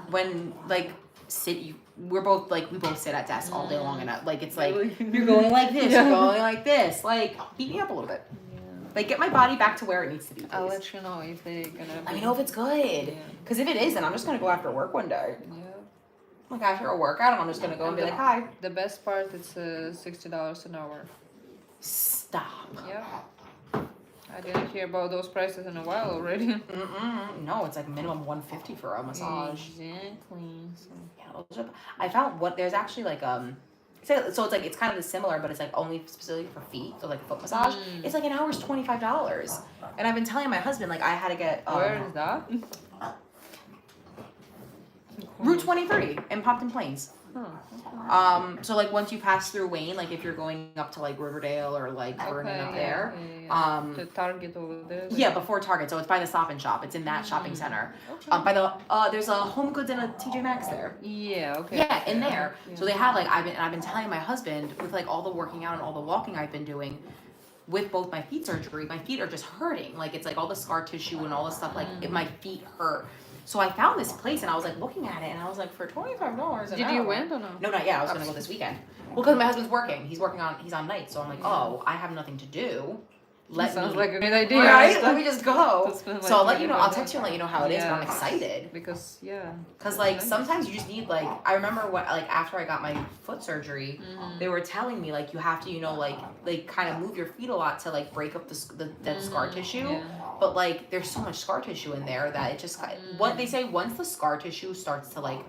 when like we both sit at desks all day long and like it's like you're going like this, you're going like this. Like beat me up a little bit. Like get my body back to where it needs to be. Please. I'll let you know if they're gonna. Let me know if it's good. Because if it isn't, I'm just gonna go after work one day. Yeah. Like after a workout, and I'm just gonna go and be like, hi. The best part is $60 an hour. Stop. Yeah. I didn't hear about those prices in a while already. No, it's like minimum $150 for a massage. Exactly. So. Yeah, I found there's actually like so it's like it's kind of similar, but it's like only specifically for feet, so like foot massage. It's like an hour's $25, and I've been telling my husband like I had to get. Where is that? Route 23 in Pompton Plains. Huh. So like once you pass through Wayne, like if you're going up to like Riverdale or like Vernon up there, the Target over there. Yeah, before Target, so it's by the Stop and Shop. It's in that shopping center. Okay. By the there's a Home Goods and a TJ Maxx there. Yeah. Okay. Yeah, in there. Yeah. So they have like I've been telling my husband with like all the working out and all the walking I've been doing. With both my feet surgery, my feet are just hurting. Like it's like all the scar tissue and all this stuff. Like my feet hurt. So I found this place and I was like looking at it and I was like, for $25 an Did hour. you went or no? No, not yet. I was gonna go this weekend. Well, because my husband's working. He's on night, so I'm like, oh, I have nothing to do. Sounds like a great idea. Right? Let me just go. Spend, So I'll let you know. I'll $25. text you and let you know how it is. But I'm Yeah. excited. Because Cause like sometimes you just need like I remember what like after I got my foot surgery, they were telling me like you have to like kind of move your feet a lot to like break up the dead scar tissue. Yeah. But like there's so much scar tissue in there that it just what they say once the scar tissue starts to like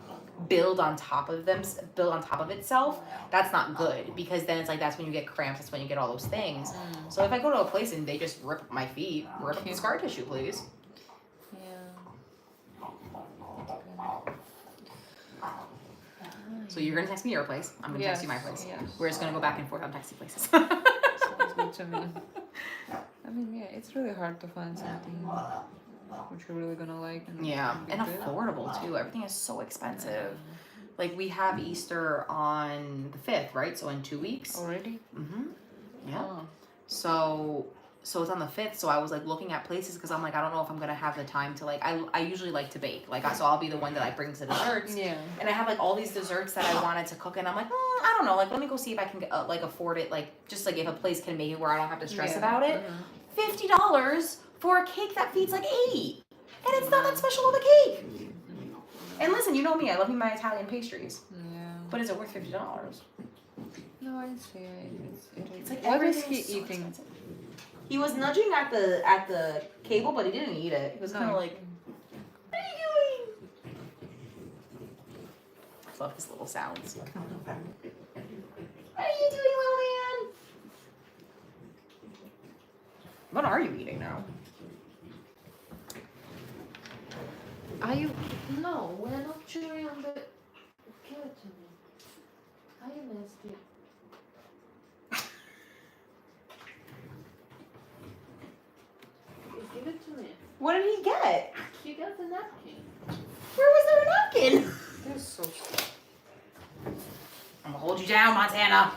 build on top of itself, that's not good because then it's like that's when you get cramps, that's when you get all those things. So if I go to a place and they just rip up my feet, rip up the scar tissue, please. So you're gonna text me your place. I'm gonna text you my place. Yes. We're just gonna go back and forth on texting places. Sounds good to me. I mean, yeah, it's really hard to find something which you're really gonna like. And and good. affordable too. Everything is so expensive. Like we have Easter on the 5th, right? So in 2 weeks. Already? Yeah. Oh. So it's on the 5th. So I was like looking at places because I'm like I don't know if I'm gonna have the time to like I usually like to bake so I'll be the one that like brings the desserts. Yeah. And I have like all these desserts that I wanted to cook and I'm like I don't know like let me go see if I can like afford it like just like if a place can make it where I don't have to stress about it. $50 for a cake that feeds like 8, and it's not that special of a cake. And listen, you know me, I love me my Italian pastries. Yeah. But is it worth $50? No, I see. It's like what is everything he is so eating? expensive. He was nudging at the cable, but he didn't eat it. He was kind of like, "What are you doing?" I love his little sounds. What are you doing, little man? What are you eating now? Are you? No, we're not chewing on the. Give it to me. Are you nasty? Give it to me. What did he get? She got the napkin. Where was there a napkin? They're so sweet. I'm gonna hold you down, Montana.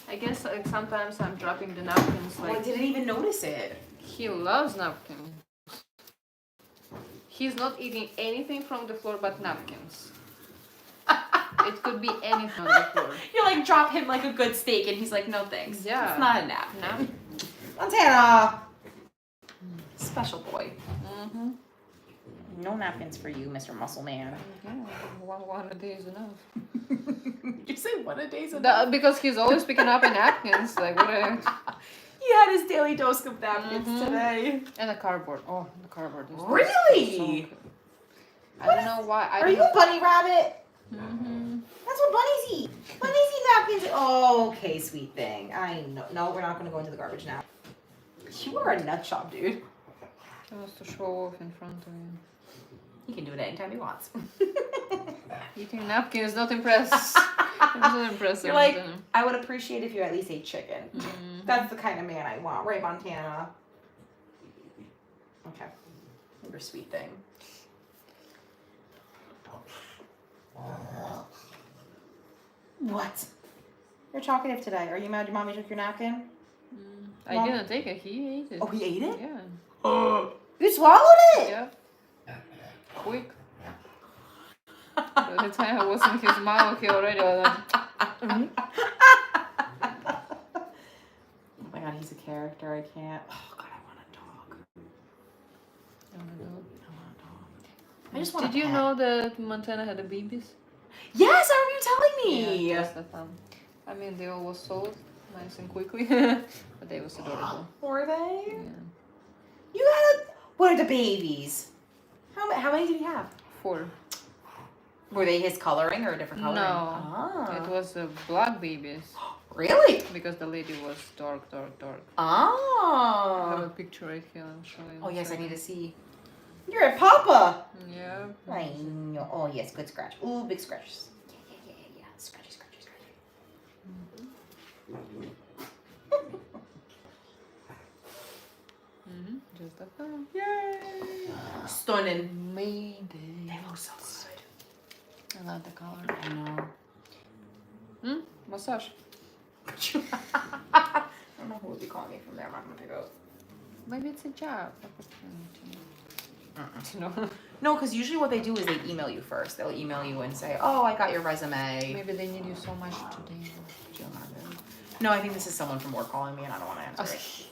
I guess like sometimes I'm dropping the napkins. I Like didn't even notice it. he loves napkins. He's not eating anything from the floor but napkins. It could be anything on the floor. You like drop him like a good steak and he's like, no thanks. Yeah. It's not a nap. Montana! Special boy. No napkins for you, Mr. Muscle Man. Yeah, one a day is enough. Did you say one a day's enough? Because he's always picking up napkins. Like what a... He had his daily dose of napkins today. And a cardboard. Oh, the cardboard. Is Really? So good. I don't know why. Are you a bunny rabbit? Mm-hmm. That's what bunnies eat. Bunnies eat napkins. Oh, okay, sweet thing. I know. No, we're not going to go into the garbage now. You are a nut job, dude. He wants to show off in front of you. He can do it anytime he wants. Eating napkin is not impressed. It's not impressive. You're like, I would appreciate if you at least ate chicken. That's the kind of man I want, right, Montana? Okay. You're a sweet thing. What? You're talkative today. Are you mad your mommy took your napkin? I didn't take it. He ate it. Oh, he ate it? Yeah. You swallowed it? Yeah. Quick. By the time I was in his mouth, he already was like, Oh my god, he's a character. I can't. Oh god, I want a dog. I don't know. I want a dog. I just want. Did you know that Montana had a babies? Yes, I remember you telling me. Yeah, just that time. I mean, they all was sold nice and quickly, but they was adorable. Were they? Yeah. You had. What are the babies? How many did he have? 4. Were they his coloring or a different coloring? No, Ah. it was black babies Really? because the lady was dark. I have Oh. a picture right here. I'll show you. Oh yes, I need to see. You're a papa. Yeah. I know. Oh yes, good scratch. Ooh, big scratches. Yeah. Scratchy. Just a fun. Yay! Stunning. Made They it. look so good. I love the color. I know. Massage. I don't know who would be calling me from there. I'm not gonna pick up. Maybe it's a job opportunity. You know. No, because usually what they do is they email you first. They'll email you and say, "Oh, I got your resume." Maybe they need you so much today. No, I think this is someone from work calling me, and I don't want to answer it.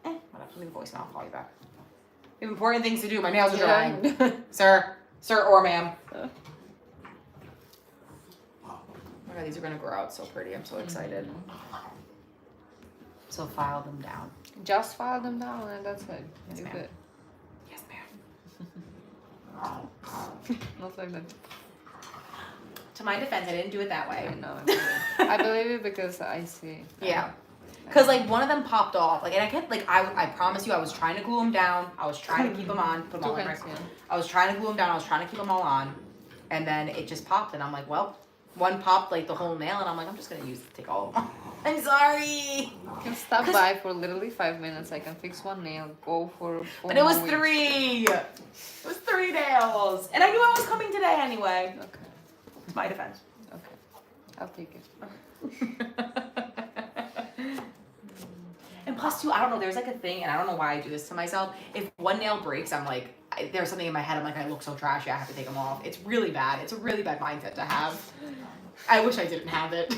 Whatever. Leave a voicemail. I'll call you back. We have important things to do. My nails are drying, sir, or ma'am. Oh my God, these are gonna grow out so pretty. I'm so excited. So file them down. Just file them down, and that's it. Yes, You're ma'am. good. Yes, ma'am. Not like that. To my defense, I didn't do it that way. I know. I believe it because I see. Yeah. Because, like, one of them popped off. Like, and I kept, like, I promise you, I was trying to glue them down. I was trying to keep them on. Put them all on, right? I was trying to glue them down. I was trying to keep them all on. And then it just popped. And I'm like, well, one popped, like, the whole nail. And I'm like, I'm just going to take all of them. I'm sorry. You can stop by for literally 5 minutes. I can fix one nail. Go for 4 But it was more 3. It was 3 nails. And I knew I was coming today anyway. Okay. It's my defense. Okay. I'll take it. And plus, too, I don't know, there's like a thing, and I don't know why I do this to myself. If one nail breaks, I'm like, there's something in my head, I'm like, I look so trashy, I have to take them off. It's really bad. It's a really bad mindset to have. I wish I didn't have it.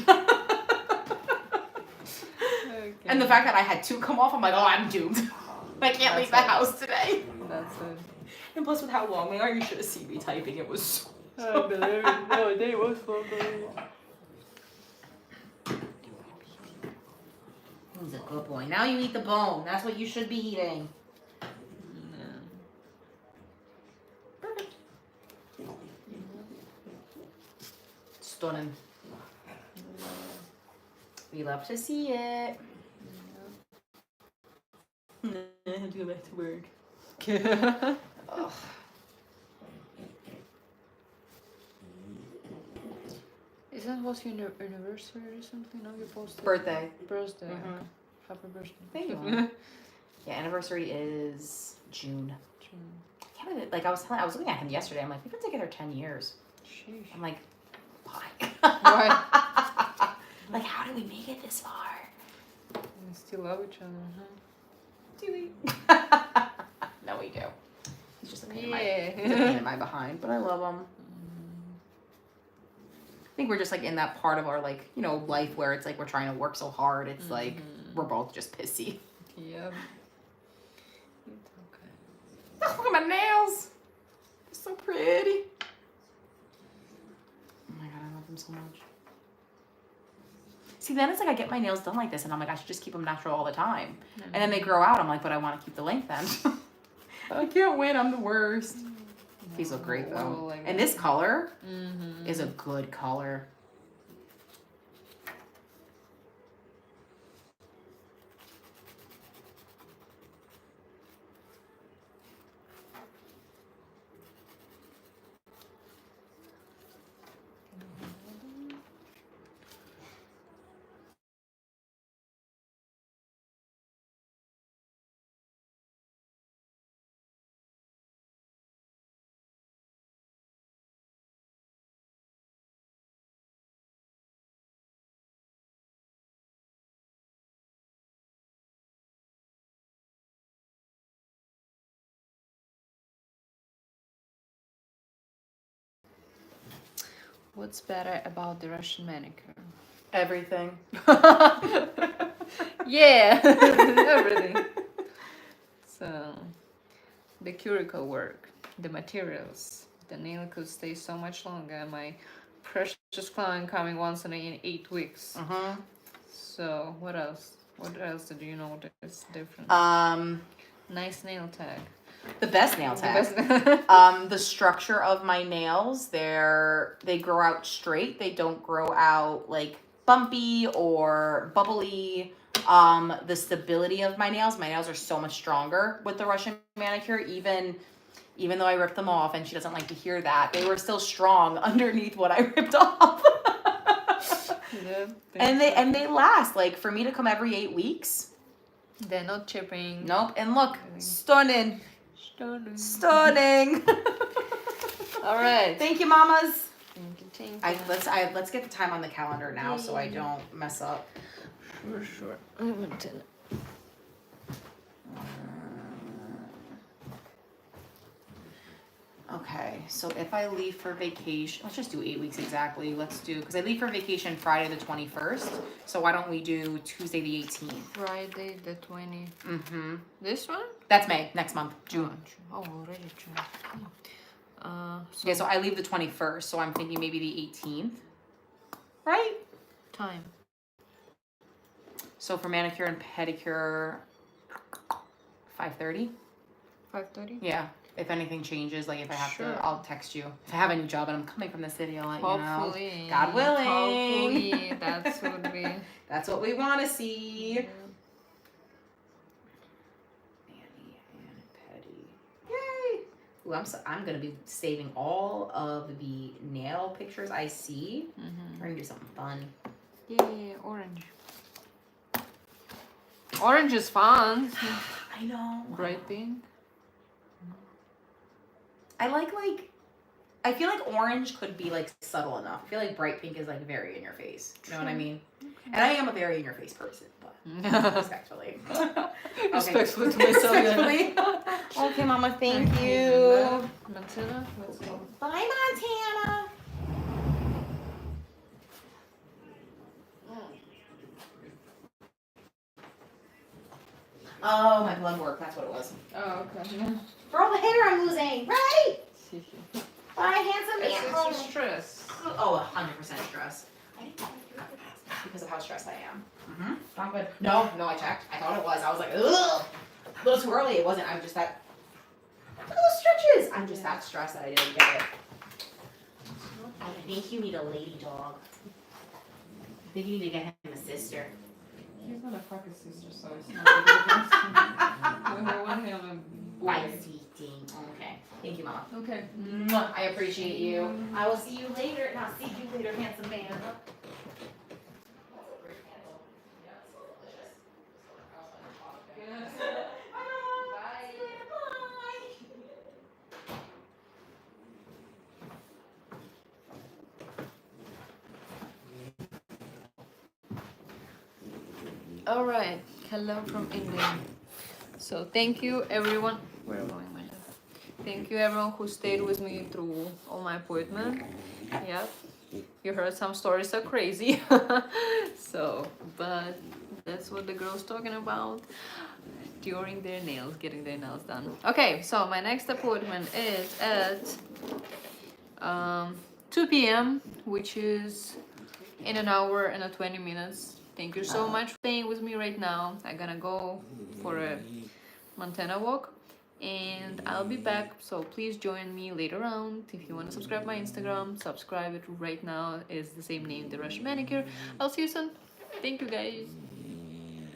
Okay. And the fact that I had 2 come off, I'm like, oh, I'm doomed. I can't leave the house today. That's it. And plus, with how long they are, you should have seen me typing. It was so I believe it. No, they was so good. He's a good boy. Now you eat the bone. That's what you should be eating. Perfect. Stunning. We love to see it. I have to go back to work. Ugh. Isn't was your anniversary or something? No, you posted. Birthday. Birthday. Mhm. Happy birthday. Thank you. Yeah, anniversary is June. I can't believe it. Like I was looking at him yesterday. I'm like, we've been together 10 years. Sheesh. I'm like, why? Why? Like, how did we make it this far? We still love each other, huh? Do we? No, we do. He's just a pain, Yeah. he's a pain in my behind, but I love him. I think we're just like in that part of our like, you know, life where it's like we're trying to work so hard. It's like we're both just pissy. Yep. It's okay. Oh, look at my nails. They're so pretty. Oh my God, I love them so much. See, then it's like I get my nails done like this and I'm like, I should just keep them natural all the time. And then they grow out. I'm like, but I want to keep the length then. I can't win. I'm the worst. These look great though. And this color is a good color. What's better about the Russian manicure? Everything. Yeah, everything. So, the cuticle work, the materials, the nail could stay so much longer. My precious client coming once in 8 weeks. So, what else? What else do you notice different? Nice nail tag. The best nail tag. The structure of my nails, they grow out straight. They don't grow out like bumpy or bubbly. The stability of my nails are so much stronger with the Russian manicure. Even though I ripped them off, and she doesn't like to hear that, they were still strong underneath what I ripped off. Yeah, and they last. Like for me to come every 8 weeks. They're not chipping. Nope. And look, stunning. Stunning. All right. Thank you, mamas. Thank you. Let's get the time on the calendar now so I don't mess up. Sure. I went in. Okay, so if I leave for vacation, let's just do 8 weeks exactly. Let's do, because I leave for vacation Friday the 21st. So why don't we do Tuesday the 18th? Friday the 20. Mm-hmm. This one? That's May, next month, June. Oh, already June. Yeah, so I leave the 21st, so I'm thinking maybe the 18th. Right? Time. So for manicure and pedicure, 5:30? 5:30? Yeah. If anything changes, like if I have Sure. to, I'll text you. If I have a new job and I'm coming from the city, I'll let Hopefully. you know. God willing. Hopefully. That's would be. That's what we want to see. Yeah. Mani and Petty. Yay! Ooh, I'm gonna be saving all of the nail pictures I see. Mm-hmm. We're gonna do something fun. Yeah, orange. Orange is fun. I know. Bright pink. I feel like orange could be like subtle enough. I feel like bright pink is like very in your face. You know what I mean? Okay. And I am a very in your face person, but respectfully. Respectfully to myself. Respectfully. Okay, Mama, thank you. Montana, let's go. Bye, Montana. Oh, my blood work. That's what it was. Oh, okay. For all the hair I'm losing, right? It's Bye, handsome man. just stress. Oh, 100% stress. I didn't know because of how stressed I am. Mm-hmm. Not good. No, I checked. I thought it was. I was like, ugh. A little too early. It wasn't. I'm just that. Look at those stretches. I'm just that stressed that I didn't get it. I think you need a lady dog. I think you need to get him a sister. He's not a fucking sister, so it's not a difference. I want him a boy. Bye, sweet thing. Okay. Thank you, Mama. Okay. Mwah. I appreciate you. I will see you later, and I'll see you later, handsome man. All right. Hello from India. So thank you everyone. Where am I going, my love? Thank you everyone who stayed with me through all my appointment. Yep. You heard some stories are crazy. So, but that's what the girl's talking about during their nails, getting their nails done. Okay, so my next appointment is at 2 p.m., which is in an hour and 20 minutes. Thank you so much for staying with me right now. I'm gonna go for a Montana walk and I'll be back, so please join me later on. If you want to subscribe my Instagram, subscribe it right now. It's the same name, the Russian Manicure. I'll see you soon. Thank you guys.